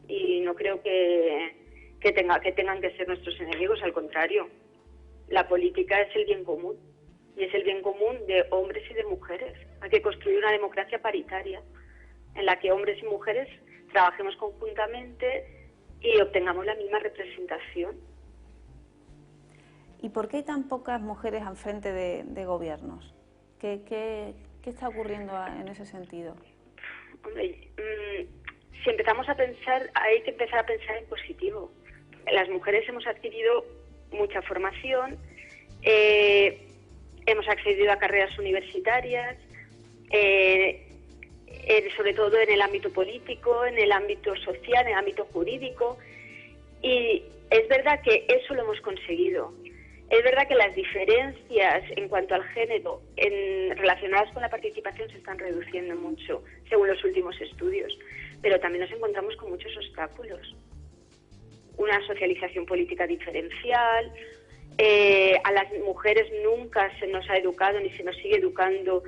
Y no creo que tengan que ser nuestros enemigos, al contrario. La política es el bien común. Y es el bien común de hombres y de mujeres. Hay que construir una democracia paritaria en la que hombres y mujeres trabajemos conjuntamente y obtengamos la misma representación. ¿Y por qué hay tan pocas mujeres al frente de gobiernos? ¿Qué está ocurriendo en ese sentido? Hombre, si empezamos a pensar, hay que empezar a pensar en positivo. Las mujeres hemos adquirido mucha formación, hemos accedido a carreras universitarias, sobre todo en el ámbito político, en el ámbito social, en el ámbito jurídico, y es verdad que eso lo hemos conseguido. Es verdad que las diferencias en cuanto al género relacionadas con la participación se están reduciendo mucho, según los últimos estudios, pero también nos encontramos con muchos obstáculos. Una socialización política diferencial, a las mujeres nunca se nos ha educado ni se nos sigue educando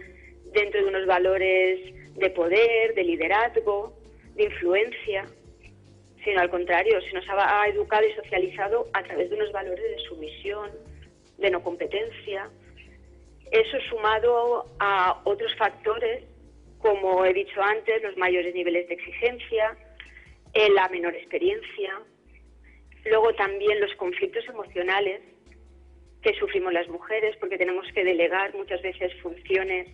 dentro de unos valores de poder, de liderazgo, de influencia, sino al contrario, se nos ha educado y socializado a través de unos valores de sumisión, de no competencia. Eso sumado a otros factores, como he dicho antes, los mayores niveles de exigencia, la menor experiencia, luego también los conflictos emocionales que sufrimos las mujeres, porque tenemos que delegar muchas veces funciones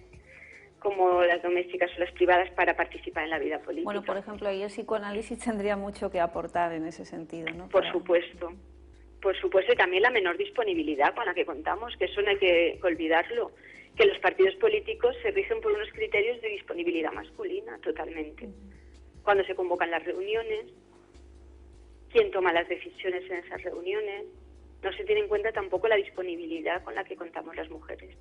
como las domésticas o las privadas para participar en la vida política. Bueno, por ejemplo, ahí el psicoanálisis tendría mucho que aportar en ese sentido, ¿no? Por supuesto, y también la menor disponibilidad con la que contamos, que eso no hay que olvidarlo, que los partidos políticos se rigen por unos criterios de disponibilidad masculina, totalmente. Cuando se convocan las reuniones, quién toma las decisiones en esas reuniones, no se tiene en cuenta tampoco la disponibilidad con la que contamos las mujeres.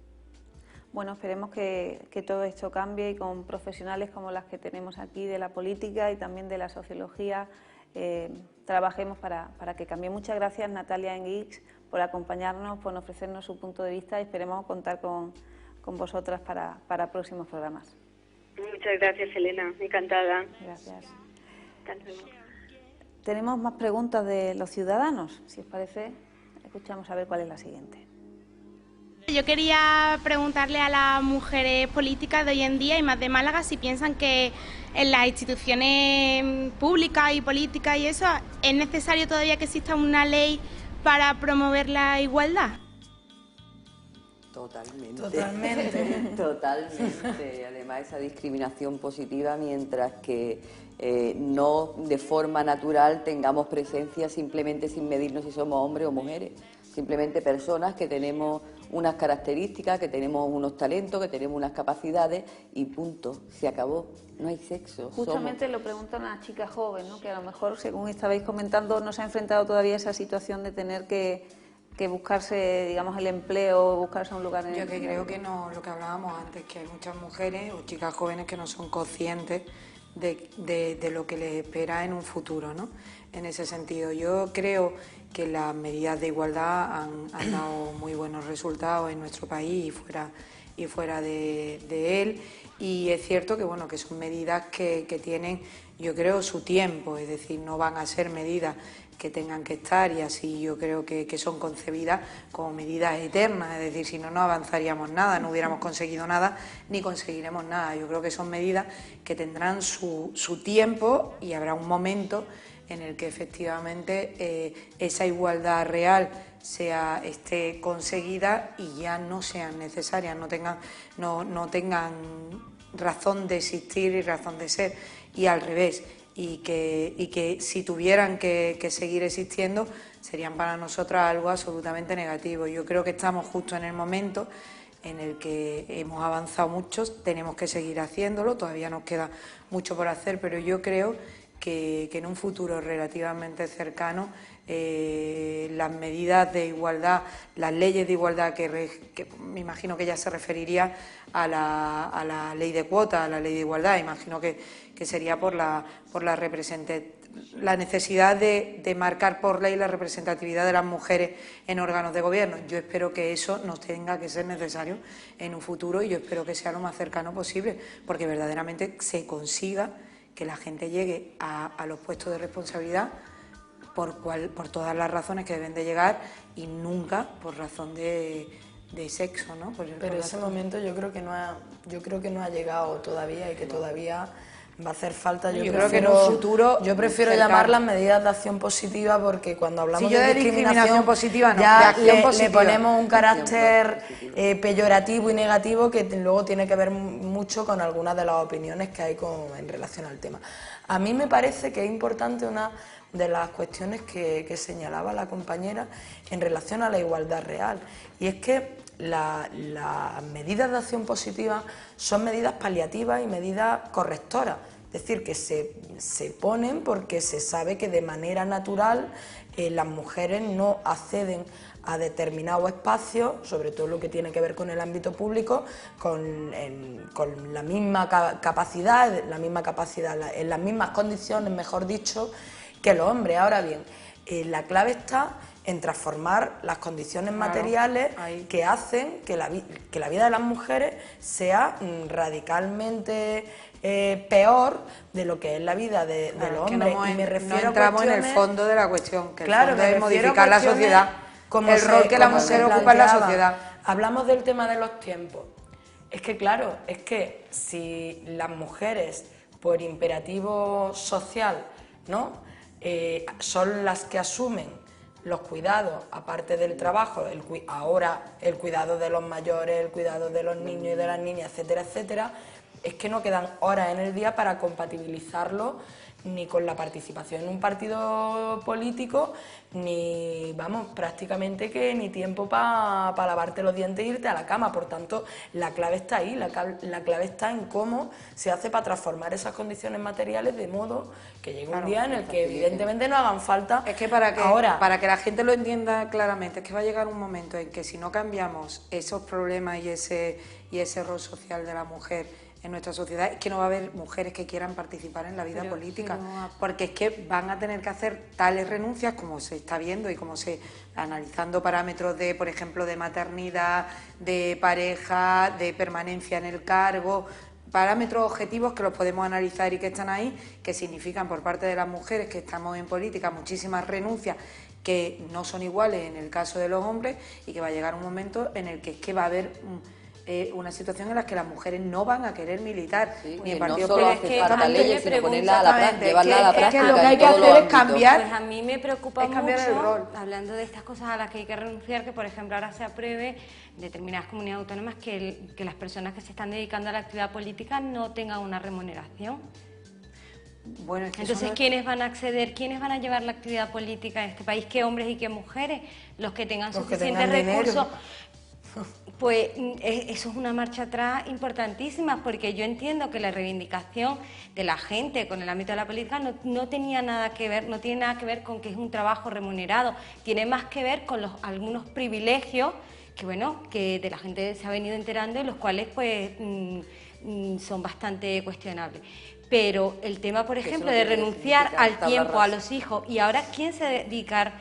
Bueno, esperemos que todo esto cambie y con profesionales como las que tenemos aquí de la política y también de la sociología trabajemos para que cambie. Muchas gracias, Natalia Enguix, por acompañarnos, por ofrecernos su punto de vista y esperemos contar con vosotras para próximos programas. Muchas gracias, Elena, encantada. Gracias. Hasta luego. Tenemos más preguntas de los ciudadanos, si os parece, escuchamos a ver cuál es la siguiente. Yo quería preguntarle a las mujeres políticas de hoy en día y más de Málaga si piensan que en las instituciones públicas y políticas y eso es necesario todavía que exista una ley para promover la igualdad. Totalmente. Además, esa discriminación positiva, mientras que no de forma natural tengamos presencia simplemente sin medirnos si somos hombres o mujeres. Simplemente personas que tenemos unas características, que tenemos unos talentos, que tenemos unas capacidades y punto, se acabó, no hay sexo. Justamente lo preguntan a una chica joven, ¿no? Que a lo mejor, según estabais comentando, no se ha enfrentado todavía a esa situación de tener que buscarse, digamos, el empleo, buscarse un lugar en el... Yo que creo que no, lo que hablábamos antes, que hay muchas mujeres o chicas jóvenes que no son conscientes de lo que les espera en un futuro, ¿no? En ese sentido, yo creo que las medidas de igualdad han dado muy buenos resultados en nuestro país y fuera de él, y es cierto que bueno, que son medidas que tienen, yo creo, su tiempo, es decir, no van a ser medidas que tengan que estar, y así yo creo que son concebidas como medidas eternas, es decir, si no, no avanzaríamos nada, no hubiéramos conseguido nada ni conseguiremos nada. Yo creo que son medidas que tendrán su tiempo y habrá un momento en el que efectivamente esa igualdad real esté conseguida y ya no sean necesarias, no tengan razón de existir y razón de ser, y al revés, y que si tuvieran que seguir existiendo serían para nosotras algo absolutamente negativo. Yo creo que estamos justo en el momento en el que hemos avanzado mucho, tenemos que seguir haciéndolo, todavía nos queda mucho por hacer, pero yo creo que en un futuro relativamente cercano las medidas de igualdad, las leyes de igualdad, que me imagino que ya se referiría a la ley de cuotas, a la ley de igualdad, imagino que sería por la necesidad de marcar por ley la representatividad de las mujeres en órganos de gobierno. Yo espero que eso no tenga que ser necesario en un futuro y yo espero que sea lo más cercano posible, porque verdaderamente se consiga que la gente llegue a los puestos de responsabilidad por todas las razones que deben de llegar y nunca por razón de sexo, ¿no? Pero ese momento yo creo que no ha llegado todavía y que todavía va a hacer falta. Yo creo que en un futuro yo prefiero llamarlas medidas de acción positiva, porque cuando hablamos de discriminación positiva no, ya de acción positiva. Le ponemos un carácter peyorativo y negativo que luego tiene que ver mucho con algunas de las opiniones que hay en relación al tema. A mí me parece que es importante una de las cuestiones que señalaba la compañera en relación a la igualdad real, y es que las medidas de acción positiva son medidas paliativas y medidas correctoras, es decir, que se ponen porque se sabe que de manera natural las mujeres no acceden a determinados espacios, sobre todo lo que tiene que ver con el ámbito público, con la misma capacidad, en las mismas condiciones, mejor dicho, que los hombres. Ahora bien, la clave está en transformar las condiciones materiales que hacen que la vida de las mujeres sea radicalmente peor de lo que es la vida de los hombres. Y me refiero no entramos en el fondo de la cuestión, que claro, el fondo es modificar la sociedad, el rol que la mujer ocupa en la sociedad. Hablamos del tema de los tiempos. Es que claro, es que si las mujeres, por imperativo social, ¿no?, son las que asumen los cuidados, aparte del trabajo, ahora el cuidado de los mayores, el cuidado de los niños y de las niñas, etcétera, etcétera, es que no quedan horas en el día para compatibilizarlo ni con la participación en un partido político, ni, vamos, prácticamente que ni tiempo para lavarte los dientes e irte a la cama. Por tanto, la clave está ahí, la clave está en cómo se hace para transformar esas condiciones materiales de modo que llegue un día en el que evidentemente no hagan falta. Es que para que la gente lo entienda claramente, es que va a llegar un momento en que si no cambiamos esos problemas y ese rol social de la mujer en nuestra sociedad, es que no va a haber mujeres que quieran participar en la vida política, porque es que van a tener que hacer tales renuncias, como se está viendo y como analizando parámetros de, por ejemplo, de maternidad, de pareja, de permanencia en el cargo, parámetros objetivos que los podemos analizar y que están ahí, que significan por parte de las mujeres que estamos en política muchísimas renuncias que no son iguales en el caso de los hombres, y que va a llegar un momento en el que es que va a haber una situación en la que las mujeres no van a querer militar, ni en partidos políticos. No solo hacer leyes, sino ponerla a la práctica, llevarla a la práctica. Es que lo que hay que hacer es cambiar. Pues a mí me preocupa mucho, el rol. hablando de estas cosas a las que hay que renunciar, que por ejemplo ahora se apruebe en determinadas comunidades autónomas que las personas que se están dedicando a la actividad política no tengan una remuneración. Bueno, es que entonces, ¿quiénes van a acceder? ¿Quiénes van a llevar la actividad política en este país? ¿Qué hombres y qué mujeres? Los que tengan suficientes recursos. Pues eso es una marcha atrás importantísima, porque yo entiendo que la reivindicación de la gente con el ámbito de la política no tiene nada que ver con que es un trabajo remunerado, tiene más que ver con algunos privilegios que de la gente se ha venido enterando y los cuales pues son bastante cuestionables. Pero el tema, por ejemplo, de renunciar al tiempo, a los hijos, y ahora ¿quién se dedica?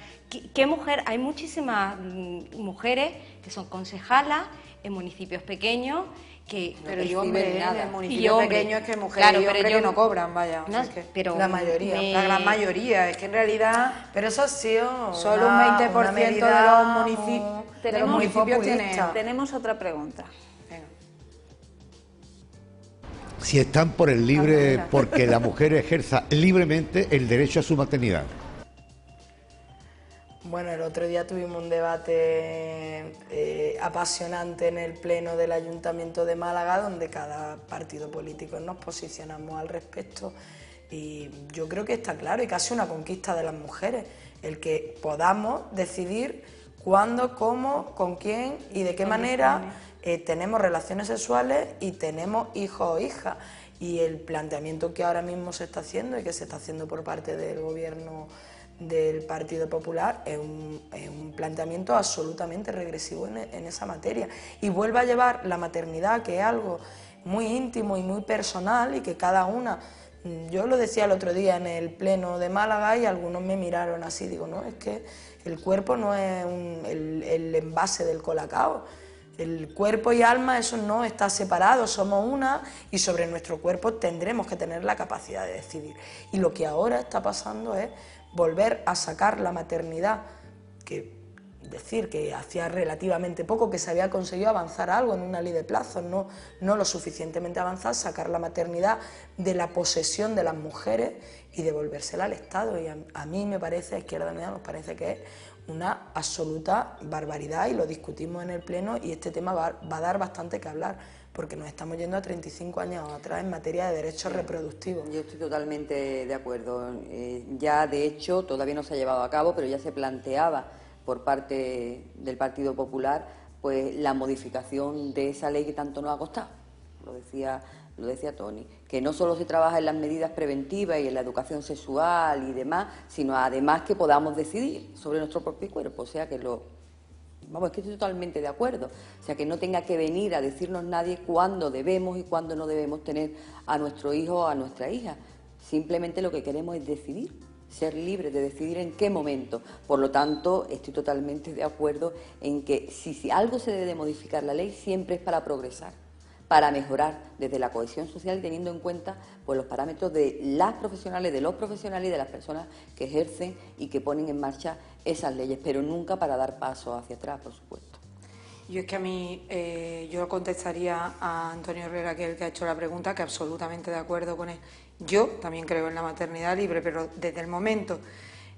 ¿Qué mujer? Hay muchísimas mujeres que son concejalas en municipios pequeños que pero y hombres en municipios pequeños, es que mujeres y hombres que no cobran, vaya. No, pero la mayoría. La gran mayoría, es que en realidad pero eso ha sido solo un 20% de los municipios tienen. Tenemos otra pregunta. Si están por el libre, porque la mujer ejerza libremente el derecho a su maternidad. Bueno, el otro día tuvimos un debate apasionante en el Pleno del Ayuntamiento de Málaga, donde cada partido político nos posicionamos al respecto, y yo creo que está claro y casi una conquista de las mujeres, el que podamos decidir cuándo, cómo, con quién y de qué manera tenemos relaciones sexuales y tenemos hijos o hijas. Y el planteamiento que ahora mismo se está haciendo y que se está haciendo por parte del Gobierno del Partido Popular es un planteamiento absolutamente regresivo en esa materia, y vuelve a llevar la maternidad, que es algo muy íntimo y muy personal, y que cada una, yo lo decía el otro día en el Pleno de Málaga y algunos me miraron así, digo, no, es que el cuerpo no es el envase del Colacao. El cuerpo y alma, eso no está separado, somos una, y sobre nuestro cuerpo tendremos que tener la capacidad de decidir. Y lo que ahora está pasando es volver a sacar la maternidad, decir que hacía relativamente poco que se había conseguido avanzar algo en una ley de plazos, no lo suficientemente avanzar, sacar la maternidad de la posesión de las mujeres y devolvérsela al Estado. Y a mí me parece, a Izquierda Unida nos parece que es una absoluta barbaridad, y lo discutimos en el Pleno, y este tema va a dar bastante que hablar, porque nos estamos yendo a 35 años atrás en materia de derechos reproductivos. Yo estoy totalmente de acuerdo. Ya, de hecho, todavía no se ha llevado a cabo, pero ya se planteaba por parte del Partido Popular pues la modificación de esa ley que tanto nos ha costado. Lo decía lo decía Toni, que no solo se trabaja en las medidas preventivas y en la educación sexual y demás, sino además que podamos decidir sobre nuestro propio cuerpo, o sea que vamos, es que estoy totalmente de acuerdo, o sea que no tenga que venir a decirnos nadie cuándo debemos y cuándo no debemos tener a nuestro hijo o a nuestra hija, simplemente lo que queremos es decidir, ser libres de decidir en qué momento. Por lo tanto, estoy totalmente de acuerdo en que si algo se debe de modificar la ley, siempre es para progresar, para mejorar desde la cohesión social, teniendo en cuenta pues, los parámetros de las profesionales, de los profesionales y de las personas que ejercen y que ponen en marcha esas leyes, pero nunca para dar pasos hacia atrás, por supuesto. Yo es que a mí, yo contestaría a Antonio Herrera, que es el que ha hecho la pregunta, que absolutamente de acuerdo con él. Yo también creo en la maternidad libre, pero desde el momento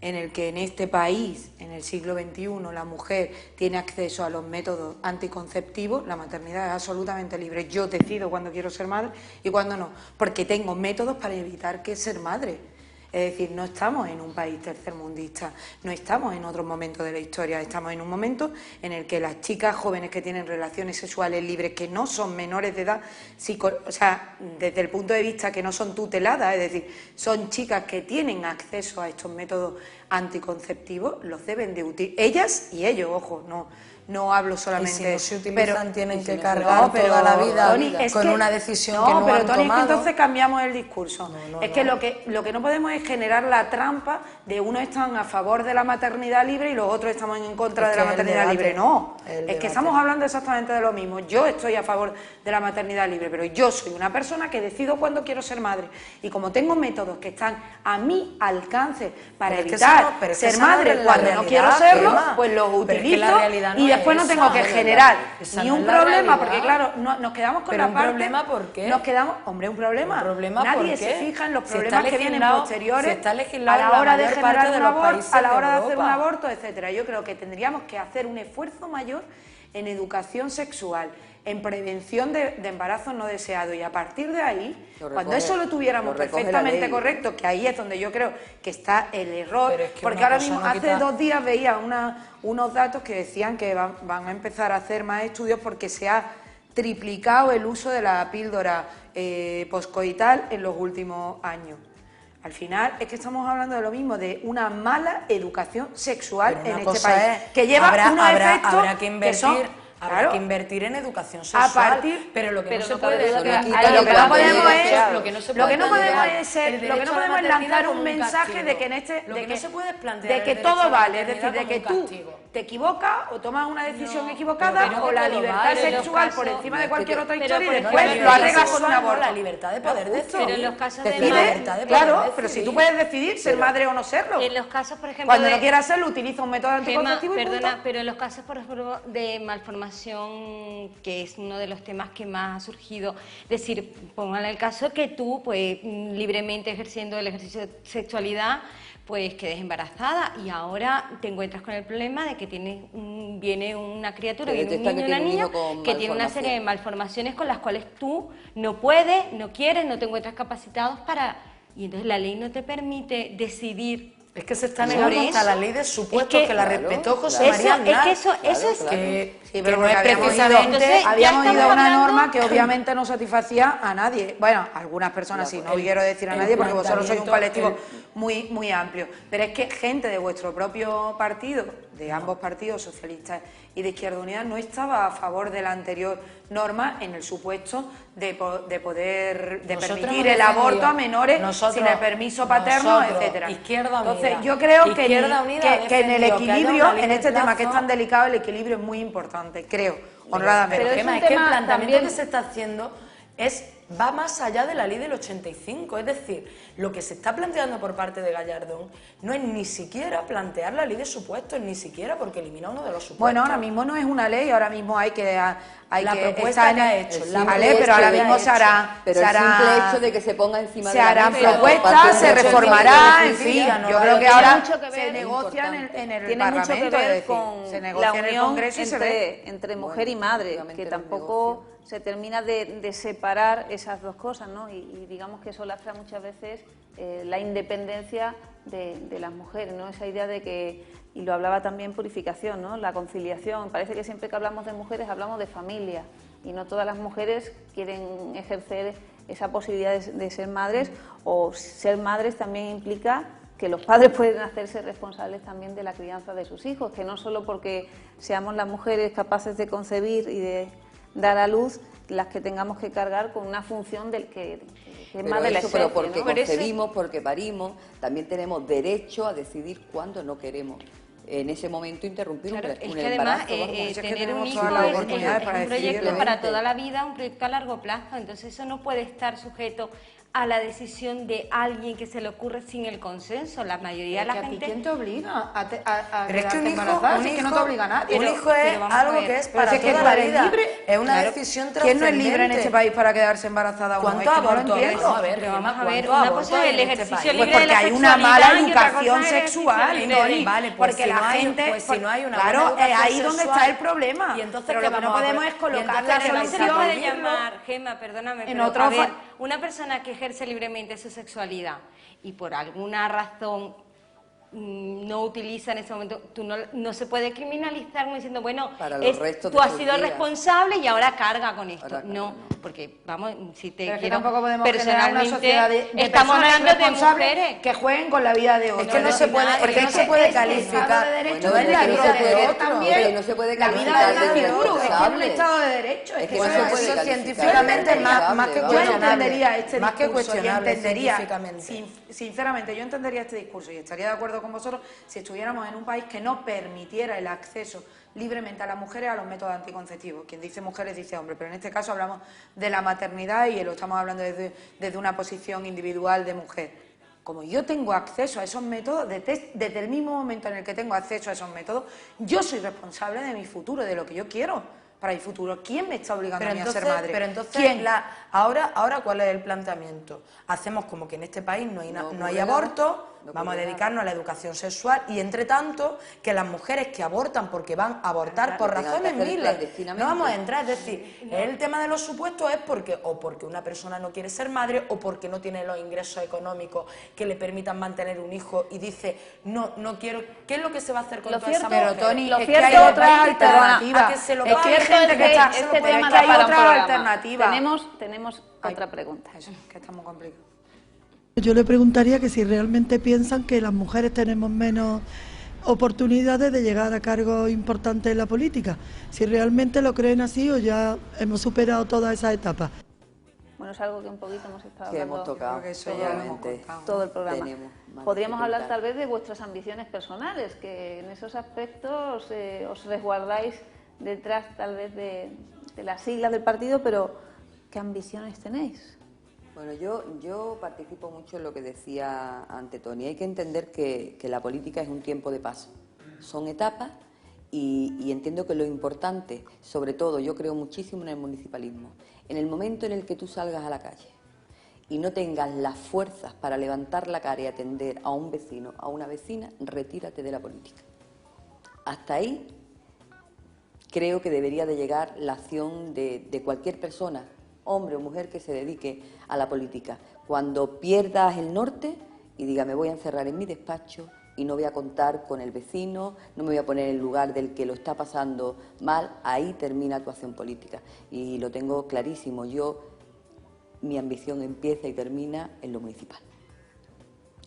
en el que en este país, en el siglo XXI, la mujer tiene acceso a los métodos anticonceptivos, la maternidad es absolutamente libre. Yo decido cuándo quiero ser madre y cuándo no, porque tengo métodos para evitar que ser madre. Es decir, no estamos en un país tercermundista, no estamos en otro momento de la historia, estamos en un momento en el que las chicas jóvenes que tienen relaciones sexuales libres, que no son menores de edad, o sea, desde el punto de vista que no son tuteladas, es decir, son chicas que tienen acceso a estos métodos anticonceptivos, los deben de utilizar, ellas y ellos, ojo, no hablo solamente... Y si no se utilizan, pero, tienen que cargar toda la vida Toni, con una decisión que no pero han Toni, tomado. es que entonces cambiamos el discurso. Es que lo que no podemos es generar la trampa de unos están a favor de la maternidad libre y los otros estamos en contra de la maternidad libre. No, es que estamos hablando exactamente de lo mismo. Yo estoy a favor de la maternidad libre, pero yo soy una persona que decido cuándo quiero ser madre. Y como tengo métodos que están a mi alcance para evitar ser madre cuando no quiero serlo, pues los utilizo y después no tengo que generar ni un problema, porque claro, nos quedamos con la parte... ¿un problema por qué? Nos quedamos, hombre, un problema. Nadie se fija en los problemas que vienen posteriores a la hora de generar un aborto, a la hora de hacer un aborto, etcétera. Yo creo que tendríamos que hacer un esfuerzo mayor en educación sexual, en prevención de embarazos no deseados, y a partir de ahí, cuando eso lo tuviéramos perfectamente correcto, que ahí es donde yo creo que está el error, porque ahora mismo, hace 2 días veía unos datos que decían que van a empezar a hacer más estudios porque se ha triplicado el uso de la píldora poscoital en los últimos años. Al final es que estamos hablando de lo mismo, de una mala educación sexual en este país, que lleva unos efectos que son... Habrá que invertir en educación sexual, pero lo que no se puede es lanzar un mensaje de que en este, de que todo vale, es decir, de que tú te equivocas o tomas una decisión equivocada o la libertad sexual por encima de cualquier otra historia y después lo arreglas con un aborto. La libertad de poder decidir. Pero en los casos de claro, pero si tú puedes decidir ser madre o no serlo. En los casos, por ejemplo, cuando no quieras serlo, utiliza un método anticonceptivo y punto. Pero en los casos, por ejemplo, de malformación, que es uno de los temas que más ha surgido, es decir, póngale el caso que tú, pues, libremente ejerciendo el ejercicio de sexualidad, pues quedes embarazada y ahora te encuentras con el problema de que viene una criatura, viene un niño o una niña que tiene una serie de malformaciones con las cuales tú no puedes, no quieres, no te encuentras capacitados para... Y entonces la ley no te permite decidir. Es que se está negando hasta la ley de supuestos que la respetó José María Aznar. Eso es que... Sí, pero porque habíamos ido a una norma que obviamente no satisfacía a nadie. Bueno, a algunas personas sí, no quiero decir a nadie porque vosotros sois un colectivo muy amplio. Pero es que gente de vuestro propio partido, de ambos partidos, socialistas y de Izquierda Unida, no estaba a favor de la anterior norma en el supuesto de permitir el aborto a menores sin el permiso paterno, etcétera. Entonces yo creo que en el equilibrio, en este tema que es tan delicado, el equilibrio es muy importante, creo, honradamente. Pero es que el planteamiento que se está haciendo va más allá de la ley del 85, es decir, lo que se está planteando por parte de Gallardón no es ni siquiera plantear la ley de supuestos, ni siquiera porque elimina uno de los supuestos. Bueno, ahora mismo no es una ley, ahora mismo hay que propuesta que ha hecho, pero ahora mismo se hará, pero el simple hecho de que se ponga encima de la mesa, se harán propuestas, se reformará, en fin, yo creo que ahora se negocia en el tiene Parlamento, mucho que ver con la unión entre mujer y madre, que tampoco se termina de separar esas dos cosas, ¿no? Y digamos que eso lastra muchas veces la independencia de las mujeres, ¿no? Esa idea de que, y lo hablaba también Purificación, ¿no? La conciliación. Parece que siempre que hablamos de mujeres hablamos de familia y no todas las mujeres quieren ejercer esa posibilidad de ser madres, o ser madres también implica que los padres pueden hacerse responsables también de la crianza de sus hijos, que no solo porque seamos las mujeres capaces de concebir y de dar a luz las que tengamos que cargar con una función del que es más de la especie, pero porque ¿no? concebimos, porque parimos, también tenemos derecho a decidir cuándo no queremos en ese momento interrumpir un embarazo. Además, tener un hijo es un proyecto para toda la vida, un proyecto a largo plazo, entonces eso no puede estar sujeto a la decisión de alguien que se le ocurre sin el consenso. La mayoría de la gente... ¿Quién te obliga a Pero es que un hijo, embarazada? Es que no te obliga a nadie. Un hijo es algo que es para toda la vida. Es una decisión trascendente. ¿Quién no es libre en este país para quedarse embarazada? ¿Cuántos abortos? Vamos a ver, una cosa es el ejercicio libre de la porque hay una mala educación sexual, Toni. Vale, pues porque la gente... si no hay una claro, buena educación ahí donde está el problema. Y entonces, pero lo que no podemos es colocar la Pero no se le solución puede llamar, Gemma, perdóname, en pero otro a ver, una persona que ejerce libremente su sexualidad y por alguna razón no utiliza en ese momento, no se puede criminalizar como diciendo, bueno, tú has sido responsable y ahora carga con esto. No, porque vamos, si te pero quiero tampoco podemos personalmente, una sociedad de estamos hablando de mujeres que jueguen con la vida de otros. Es que no se puede, porque no se puede calificar. Derecho es la vida de otro también. No se puede la vida calificar de de otro, es que es un responsable. Estado de Derecho. Es que eso científicamente más que yo entendería este más que discurso y cuestionable entendería, científicamente. Sinceramente, yo entendería este discurso y estaría de acuerdo con vosotros si estuviéramos en un país que no permitiera el acceso libremente a las mujeres a los métodos anticonceptivos. Quien dice mujeres dice hombres, pero en este caso hablamos de la maternidad y lo estamos hablando desde una posición individual de mujer. Como yo tengo acceso a esos métodos, desde el mismo momento en el que tengo acceso a esos métodos, yo soy responsable de mi futuro, de lo que yo quiero para mi futuro. ¿Quién me está obligando a mí a ser madre? Pero entonces, ¿quién? ahora ¿cuál es el planteamiento? Hacemos como que en este país no hay aborto, vamos a dedicarnos a la educación sexual y, entre tanto, que las mujeres que abortan porque van a abortar por razones miles, no vamos a entrar. Es decir, el tema de los supuestos es porque una persona no quiere ser madre o porque no tiene los ingresos económicos que le permitan mantener un hijo y dice, no quiero. ¿Qué es lo que se va a hacer con toda esa mujer? Pero, Toni, lo es cierto que hay otras es alternativas. Que se lo Es que hay gente que está... este tema es que da hay para un otra programa. alternativa. Tenemos otra pregunta. Eso, que está muy complicado. Yo le preguntaría que si realmente piensan que las mujeres tenemos menos oportunidades de llegar a cargos importantes en la política, si realmente lo creen así o ya hemos superado todas esas etapas. Bueno, es algo que un poquito hemos estado que hablando hemos tocado todo el programa. Podríamos hablar tal vez de vuestras ambiciones personales, que en esos aspectos os resguardáis detrás tal vez de las siglas del partido, pero ¿qué ambiciones tenéis? Bueno, yo participo mucho en lo que decía ante Toni. Hay que entender que la política es un tiempo de paso. Son etapas y entiendo que lo importante, sobre todo, yo creo muchísimo en el municipalismo. En el momento en el que tú salgas a la calle y no tengas las fuerzas para levantar la cara y atender a un vecino, a una vecina, retírate de la política. Hasta ahí creo que debería de llegar la acción de cualquier persona, hombre o mujer, que se dedique a la política. Cuando pierdas el norte y diga, me voy a encerrar en mi despacho y no voy a contar con el vecino, no me voy a poner en el lugar del que lo está pasando mal, ahí termina tu acción política. Y lo tengo clarísimo, mi ambición empieza y termina en lo municipal.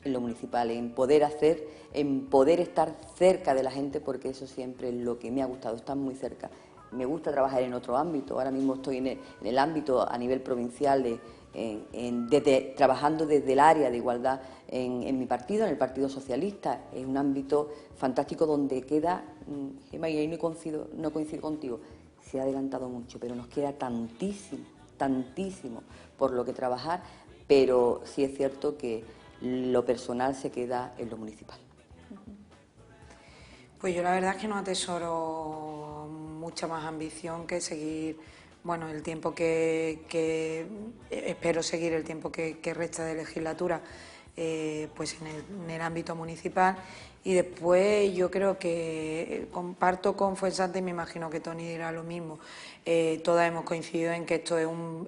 En lo municipal, en poder estar cerca de la gente, porque eso siempre es lo que me ha gustado, estar muy cerca. Me gusta trabajar en otro ámbito, ahora mismo estoy en el ámbito a nivel provincial, trabajando desde el área de igualdad en mi partido, en el Partido Socialista. Es un ámbito fantástico donde queda, Gemma, y ahí no coincido contigo, se ha adelantado mucho, pero nos queda tantísimo por lo que trabajar, pero sí es cierto que lo personal se queda en lo municipal. Pues yo la verdad es que no atesoro mucha más ambición que seguir, bueno, el tiempo que espero seguir el tiempo que resta de legislatura, pues en el ámbito municipal. Y después yo creo que comparto con Fuensante y me imagino que Toni dirá lo mismo. Todas hemos coincidido en que esto es un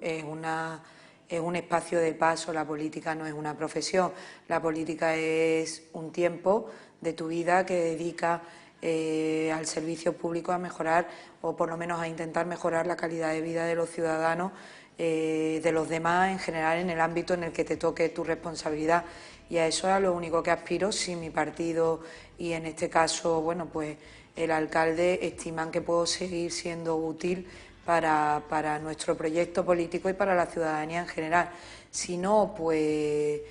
espacio de paso, la política no es una profesión, la política es un tiempo de tu vida que dedicas al servicio público a mejorar o por lo menos a intentar mejorar la calidad de vida de los ciudadanos de los demás en general en el ámbito en el que te toque tu responsabilidad. Y a eso es a lo único que aspiro. Si mi partido y en este caso, bueno, pues el alcalde estiman que puedo seguir siendo útil para nuestro proyecto político y para la ciudadanía en general. Si no, pues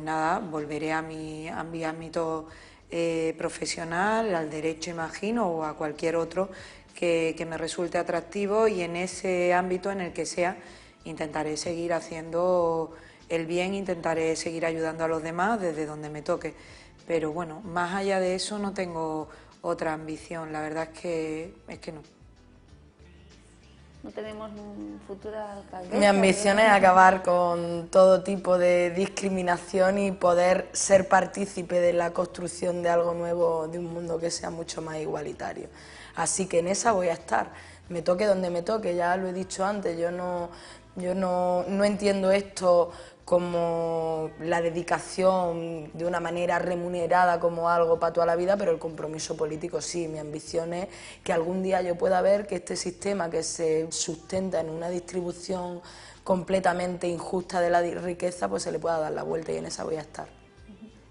nada, volveré a mi ámbito profesional, al derecho, imagino, o a cualquier otro que me resulte atractivo, y en ese ámbito en el que sea intentaré seguir haciendo el bien, intentaré seguir ayudando a los demás desde donde me toque. Pero bueno, más allá de eso no tengo otra ambición, la verdad es que no. ¿No tenemos un futuro alcaldesa? Mi ambición es acabar con todo tipo de discriminación y poder ser partícipe de la construcción de algo nuevo, de un mundo que sea mucho más igualitario. Así que en esa voy a estar, me toque donde me toque, ya lo he dicho antes, yo no entiendo esto como la dedicación de una manera remunerada como algo para toda la vida, pero el compromiso político sí. Mi ambición es que algún día yo pueda ver que este sistema que se sustenta en una distribución completamente injusta de la riqueza, pues se le pueda dar la vuelta, y en esa voy a estar.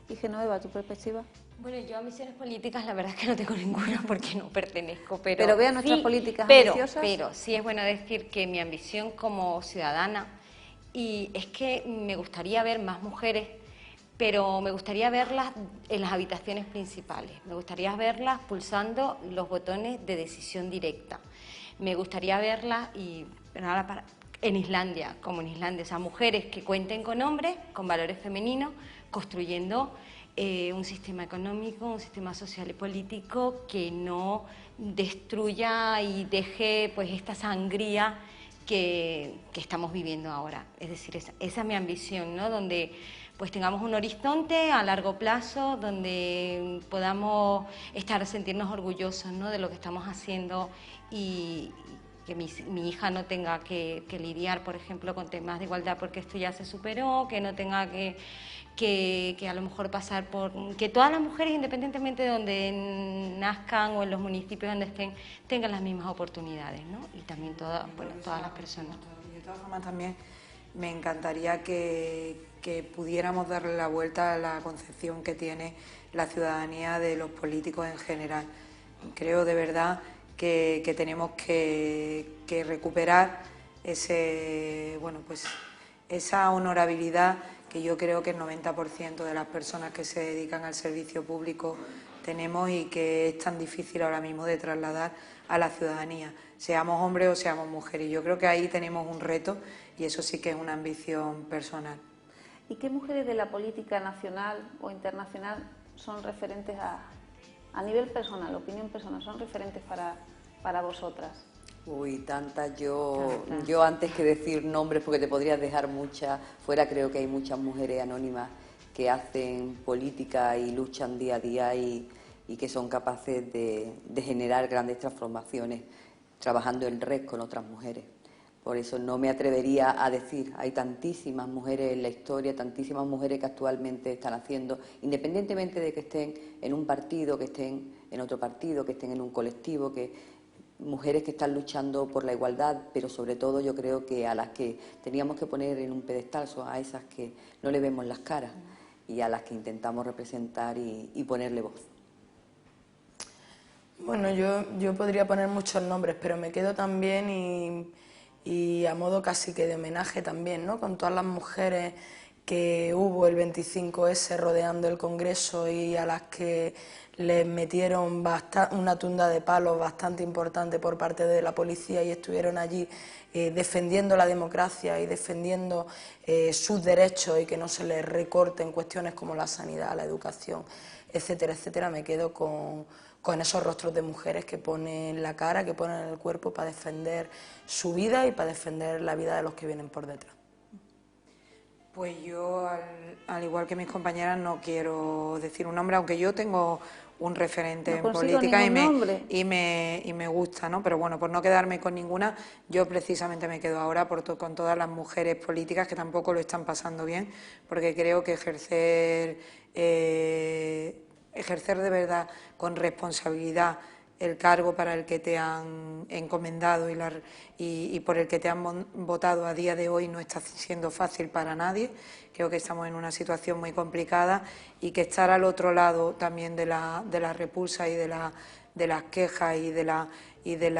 ¿Y Genoveva, tu perspectiva? Bueno, yo ambiciones políticas la verdad es que no tengo ninguna porque no pertenezco, pero vea nuestras políticas ambiciosas. Pero sí es bueno decir que mi ambición como ciudadana, y es que me gustaría ver más mujeres, pero me gustaría verlas en las habitaciones principales, me gustaría verlas pulsando los botones de decisión directa, me gustaría verlas en Islandia, como en Islandia, o sea, mujeres que cuenten con hombres, con valores femeninos, construyendo un sistema económico, un sistema social y político que no destruya y deje pues esta sangría que estamos viviendo ahora. Es decir, esa es mi ambición, ¿no? Donde pues tengamos un horizonte a largo plazo, donde podamos sentirnos orgullosos, ¿no?, de lo que estamos haciendo, y que mi hija no tenga que lidiar, por ejemplo, con temas de igualdad porque esto ya se superó, que no tenga que a lo mejor pasar por... que todas las mujeres, independientemente de donde nazcan o en los municipios donde estén, tengan las mismas oportunidades, ¿no? Y también todas las personas. De todas formas, también me encantaría que pudiéramos darle la vuelta a la concepción que tiene la ciudadanía de los políticos en general. Creo de verdad que tenemos que recuperar esa honorabilidad que yo creo que el 90% de las personas que se dedican al servicio público tenemos, y que es tan difícil ahora mismo de trasladar a la ciudadanía, seamos hombres o seamos mujeres. Yo creo que ahí tenemos un reto, y eso sí que es una ambición personal. ¿Y qué mujeres de la política nacional o internacional son referentes a nivel personal, opinión personal, son referentes para vosotras? Uy, tantas. Yo antes que decir nombres, porque te podrías dejar muchas fuera, creo que hay muchas mujeres anónimas que hacen política y luchan día a día y que son capaces de generar grandes transformaciones trabajando en red con otras mujeres. Por eso no me atrevería a decir, hay tantísimas mujeres en la historia, tantísimas mujeres que actualmente están haciendo, independientemente de que estén en un partido, que estén en otro partido, que estén en un colectivo, mujeres que están luchando por la igualdad, pero sobre todo yo creo que a las que teníamos que poner en un pedestal son a esas que no le vemos las caras y a las que intentamos representar y ponerle voz. Bueno, yo podría poner muchos nombres, pero me quedo también y a modo casi que de homenaje también, ¿no?, con todas las mujeres que hubo el 25S rodeando el Congreso y a las que les metieron una tunda de palos bastante importante por parte de la policía y estuvieron allí defendiendo la democracia y defendiendo sus derechos y que no se les recorten cuestiones como la sanidad, la educación, etcétera, etcétera. Me quedo con esos rostros de mujeres que ponen la cara, que ponen el cuerpo para defender su vida y para defender la vida de los que vienen por detrás. Pues yo, al igual que mis compañeras, no quiero decir un nombre, aunque yo tengo un referente en política y me gusta, ¿no? Pero bueno, por no quedarme con ninguna, yo precisamente me quedo ahora con todas las mujeres políticas que tampoco lo están pasando bien, porque creo que ejercer de verdad con responsabilidad el cargo para el que te han encomendado y por el que te han votado a día de hoy no está siendo fácil para nadie. Creo que estamos en una situación muy complicada y que estar al otro lado también de la repulsa y de las quejas y de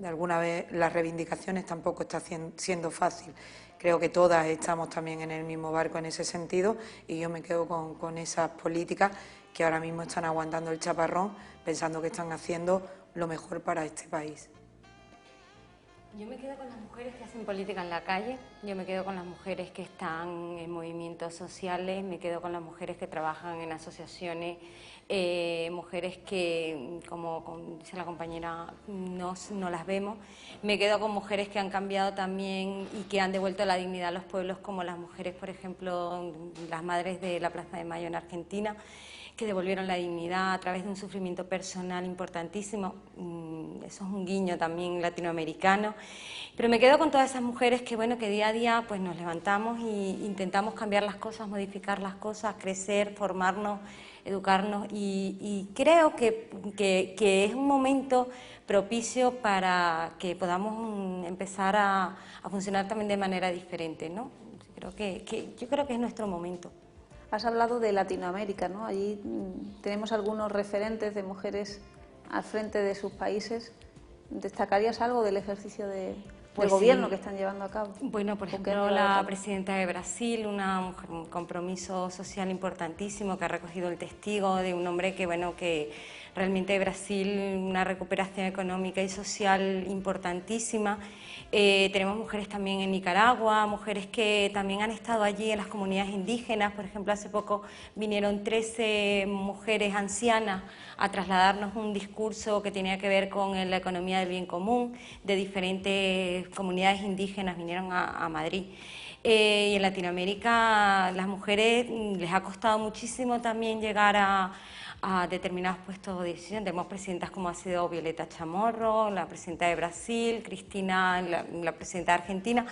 alguna vez las reivindicaciones tampoco está siendo fácil. Creo que todas estamos también en el mismo barco en ese sentido y yo me quedo con esas políticas que ahora mismo están aguantando el chaparrón, pensando que están haciendo lo mejor para este país. Yo me quedo con las mujeres que hacen política en la calle, yo me quedo con las mujeres que están en movimientos sociales, me quedo con las mujeres que trabajan en asociaciones, mujeres que, como dice la compañera, no las vemos. Me quedo con mujeres que han cambiado también y que han devuelto la dignidad a los pueblos, como las mujeres, por ejemplo, las madres de la Plaza de Mayo en Argentina, que devolvieron la dignidad a través de un sufrimiento personal importantísimo. Eso es un guiño también latinoamericano. Pero me quedo con todas esas mujeres que, bueno, que día a día pues, nos levantamos e intentamos cambiar las cosas, modificar las cosas, crecer, formarnos, educarnos. Y creo que es un momento propicio para que podamos empezar a funcionar también de manera diferente, ¿no? Yo creo que es nuestro momento. Has hablado de Latinoamérica, ¿no? Allí tenemos algunos referentes de mujeres al frente de sus países. ¿Destacarías algo del ejercicio de gobierno que están llevando a cabo? Bueno, por ejemplo, la presidenta de Brasil, una mujer, un compromiso social importantísimo que ha recogido el testigo de un hombre que, bueno, que realmente Brasil, una recuperación económica y social importantísima. Tenemos mujeres también en Nicaragua, mujeres que también han estado allí en las comunidades indígenas. Por ejemplo, hace poco vinieron 13 mujeres ancianas a trasladarnos un discurso que tenía que ver con la economía del bien común de diferentes comunidades indígenas, vinieron a Madrid. Y en Latinoamérica las mujeres les ha costado muchísimo también llegar a determinados puestos de decisión. Tenemos presidentas como ha sido Violeta Chamorro, la presidenta de Brasil, Cristina, la presidenta de Argentina,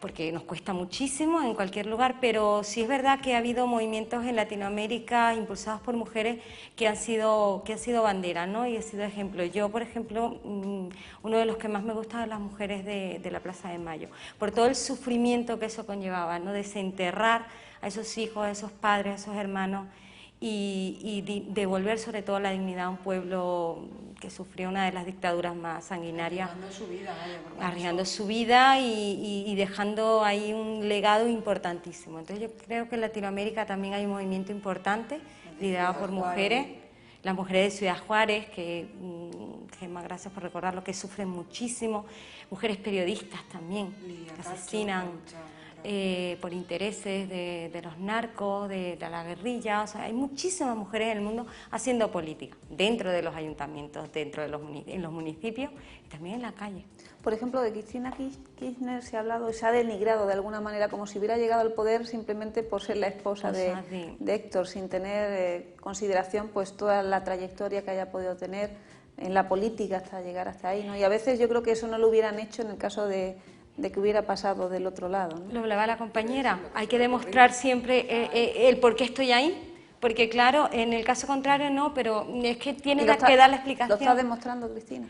porque nos cuesta muchísimo en cualquier lugar, pero sí es verdad que ha habido movimientos en Latinoamérica impulsados por mujeres que han sido bandera, ¿no? Y ha sido ejemplo. Yo, por ejemplo, uno de los que más me gusta de las mujeres de la Plaza de Mayo, por todo el sufrimiento que eso conllevaba, ¿no? Desenterrar a esos hijos, a esos padres, a esos hermanos, y devolver sobre todo la dignidad a un pueblo que sufrió una de las dictaduras más sanguinarias, arriesgando su vida y dejando ahí un legado importantísimo. Entonces yo creo que en Latinoamérica también hay un movimiento importante liderado por mujeres, las mujeres de Ciudad Juárez, que Gemma, gracias por recordarlo, que sufren muchísimo, mujeres periodistas también, que asesinan por intereses de los narcos, de la guerrilla. O sea, hay muchísimas mujeres en el mundo haciendo política, dentro de los ayuntamientos, en los municipios y también en la calle. Por ejemplo, de Cristina Kirchner se ha hablado y se ha denigrado de alguna manera, como si hubiera llegado al poder simplemente por ser la esposa de Héctor, sin tener consideración pues toda la trayectoria que haya podido tener en la política hasta llegar hasta ahí, ¿no? Y a veces yo creo que eso no lo hubieran hecho en el caso de que hubiera pasado del otro lado, ¿no? Lo hablaba la compañera, hay que demostrar siempre el por qué estoy ahí, porque claro, en el caso contrario no, pero es que tiene que dar la explicación. ¿Lo está demostrando Cristina?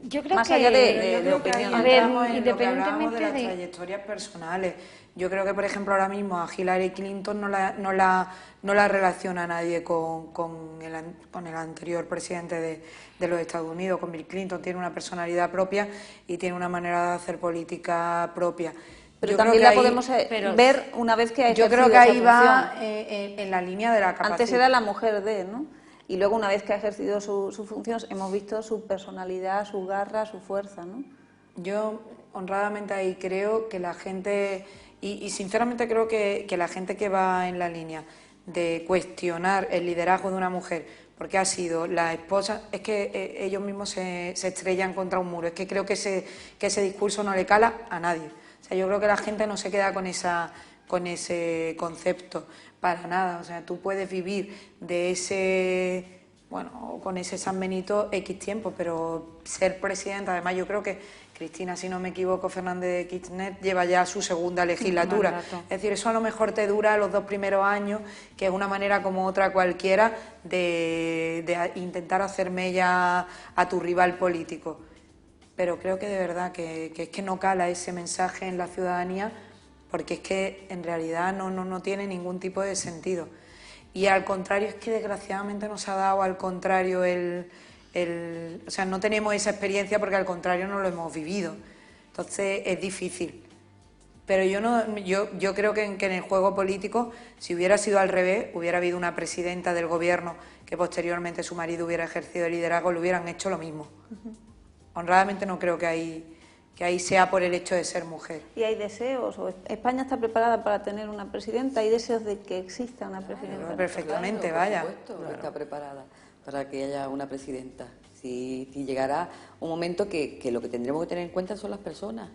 Yo creo más que, allá de opinión. A ver, independientemente de las trayectorias personales, yo creo que por ejemplo ahora mismo a Hillary Clinton no la relaciona nadie con el anterior presidente de los Estados Unidos, con Bill Clinton. Tiene una personalidad propia y tiene una manera de hacer política propia. Pero yo también la podemos ver una vez que ha ejercido. Yo creo que ahí va en la línea de la capacidad. Antes era la mujer ¿no? Y luego una vez que ha ejercido su función hemos visto su personalidad, su garra, su fuerza, ¿no? Yo honradamente ahí creo que la gente, y sinceramente creo que la gente que va en la línea de cuestionar el liderazgo de una mujer porque ha sido la esposa, es que ellos mismos se estrellan contra un muro. Es que creo que ese discurso no le cala a nadie. O sea, yo creo que la gente no se queda con ese concepto para nada. O sea, tú puedes vivir de con ese San Benito X tiempo, pero ser presidenta, además yo creo que Cristina, si no me equivoco, Fernández de Kirchner lleva ya su segunda legislatura. Es decir, eso a lo mejor te dura los 2 primeros años, que es una manera como otra cualquiera de intentar hacer mella a tu rival político. Pero creo que de verdad que es que no cala ese mensaje en la ciudadanía, porque es que en realidad no tiene ningún tipo de sentido. Y al contrario, es que desgraciadamente nos ha dado al contrario o sea, no tenemos esa experiencia porque al contrario no lo hemos vivido. Entonces es difícil. Pero yo creo que en el juego político, si hubiera sido al revés, hubiera habido una presidenta del gobierno que posteriormente su marido hubiera ejercido el liderazgo, le hubieran hecho lo mismo. Honradamente no creo que ahí sea por el hecho de ser mujer. ¿Y hay deseos? ¿España está preparada para tener una presidenta? ¿Hay deseos de que exista una presidenta? Perfectamente, claro, vaya. Por supuesto, está preparada para que haya una presidenta. Si llegará un momento que lo que tendremos que tener en cuenta son las personas.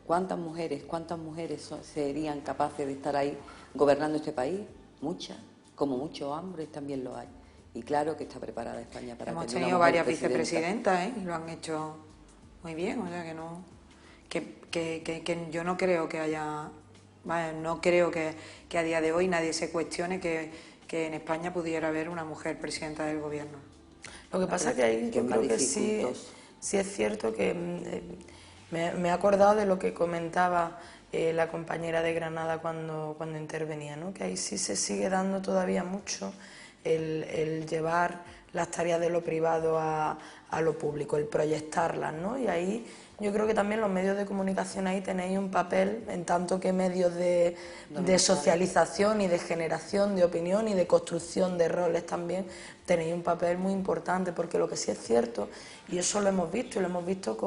¿Cuántas mujeres serían capaces de estar ahí gobernando este país? Muchas, como muchos hombres también lo hay. Y claro que está preparada España para Hemos tener tenido una mujer varias vicepresidentas, y lo han hecho muy bien, o sea que yo no creo que haya, no creo que a día de hoy nadie se cuestione que en España pudiera haber una mujer presidenta del gobierno. Lo que pasa es que ahí yo creo que sí es cierto que me he acordado de lo que comentaba la compañera de Granada cuando intervenía, ¿no? Que ahí sí se sigue dando todavía mucho el llevar las tareas de lo privado a lo público, el proyectarlas, ¿no? Y ahí yo creo que también los medios de comunicación ahí tenéis un papel, en tanto que medios de socialización y de generación de opinión y de construcción de roles también, tenéis un papel muy importante, porque lo que sí es cierto, y eso lo hemos visto, y lo hemos visto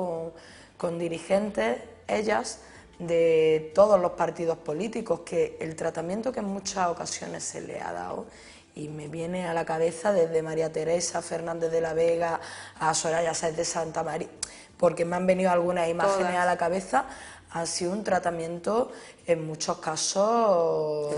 con dirigentes, ellas, de todos los partidos políticos, que el tratamiento que en muchas ocasiones se le ha dado, y me viene a la cabeza desde María Teresa Fernández de la Vega a Soraya Sáenz de Santa María, porque me han venido algunas imágenes a la cabeza, ha sido un tratamiento en muchos casos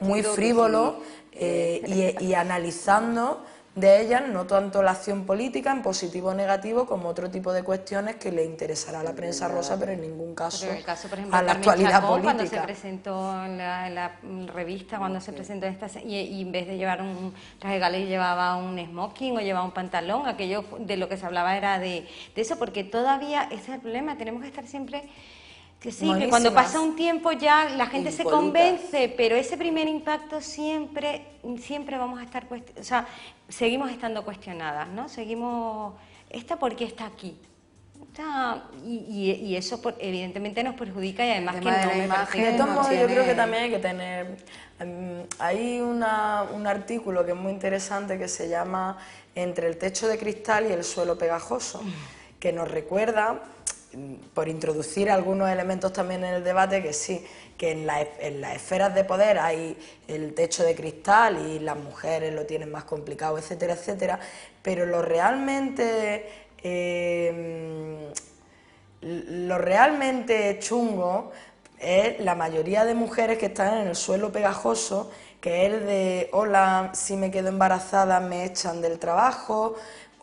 muy frívolo y analizando de ellas no tanto la acción política en positivo o negativo como otro tipo de cuestiones que le interesará a la prensa rosa, pero en ningún caso, pero el caso, por ejemplo, a la actualidad política. Cuando se presentó en la revista, cuando se presentó esta, y en vez de llevar un traje galés llevaba un smoking o llevaba un pantalón, aquello de lo que se hablaba era de eso, porque todavía ese es el problema, tenemos que estar siempre... Que sí, que cuando pasa un tiempo ya la gente se convence, pero ese primer impacto siempre vamos a estar, o sea, seguimos estando cuestionadas, ¿no? Seguimos, ¿por qué está aquí? Y eso evidentemente nos perjudica y además que no me parece. De todos modos, yo creo que también hay que tener... Hay un artículo que es muy interesante que se llama Entre el techo de cristal y el suelo pegajoso, que nos recuerda, por introducir algunos elementos también en el debate, que sí, que en las esferas de poder hay el techo de cristal y las mujeres lo tienen más complicado, etcétera, etcétera, pero lo realmente chungo es la mayoría de mujeres que están en el suelo pegajoso, que es el de, hola, si me quedo embarazada me echan del trabajo,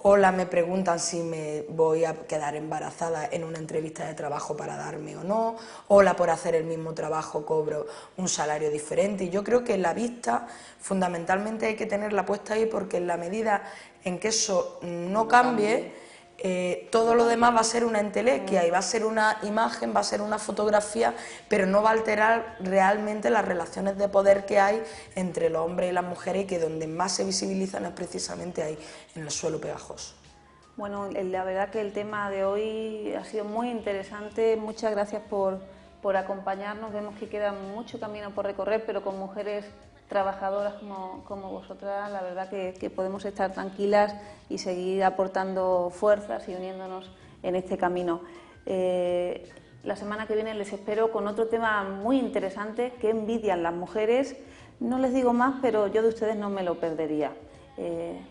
hola, me preguntan si me voy a quedar embarazada en una entrevista de trabajo para darme o no, hola, por hacer el mismo trabajo cobro un salario diferente. Y yo creo que la vista fundamentalmente hay que tenerla puesta ahí, porque en la medida en que eso no cambie, todo lo demás va a ser una entelequia y va a ser una imagen, va a ser una fotografía, pero no va a alterar realmente las relaciones de poder que hay entre los hombres y las mujeres, y que donde más se visibilizan es precisamente ahí, en el suelo pegajoso. Bueno, la verdad que el tema de hoy ha sido muy interesante. Muchas gracias por acompañarnos. Vemos que queda mucho camino por recorrer, pero con mujeres trabajadoras como vosotras, la verdad que podemos estar tranquilas y seguir aportando fuerzas y uniéndonos en este camino. La semana que viene les espero con otro tema muy interesante, que envidian las mujeres. No les digo más, pero yo de ustedes no me lo perdería.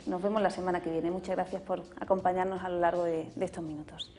Nos vemos la semana que viene. Muchas gracias por acompañarnos a lo largo de estos minutos.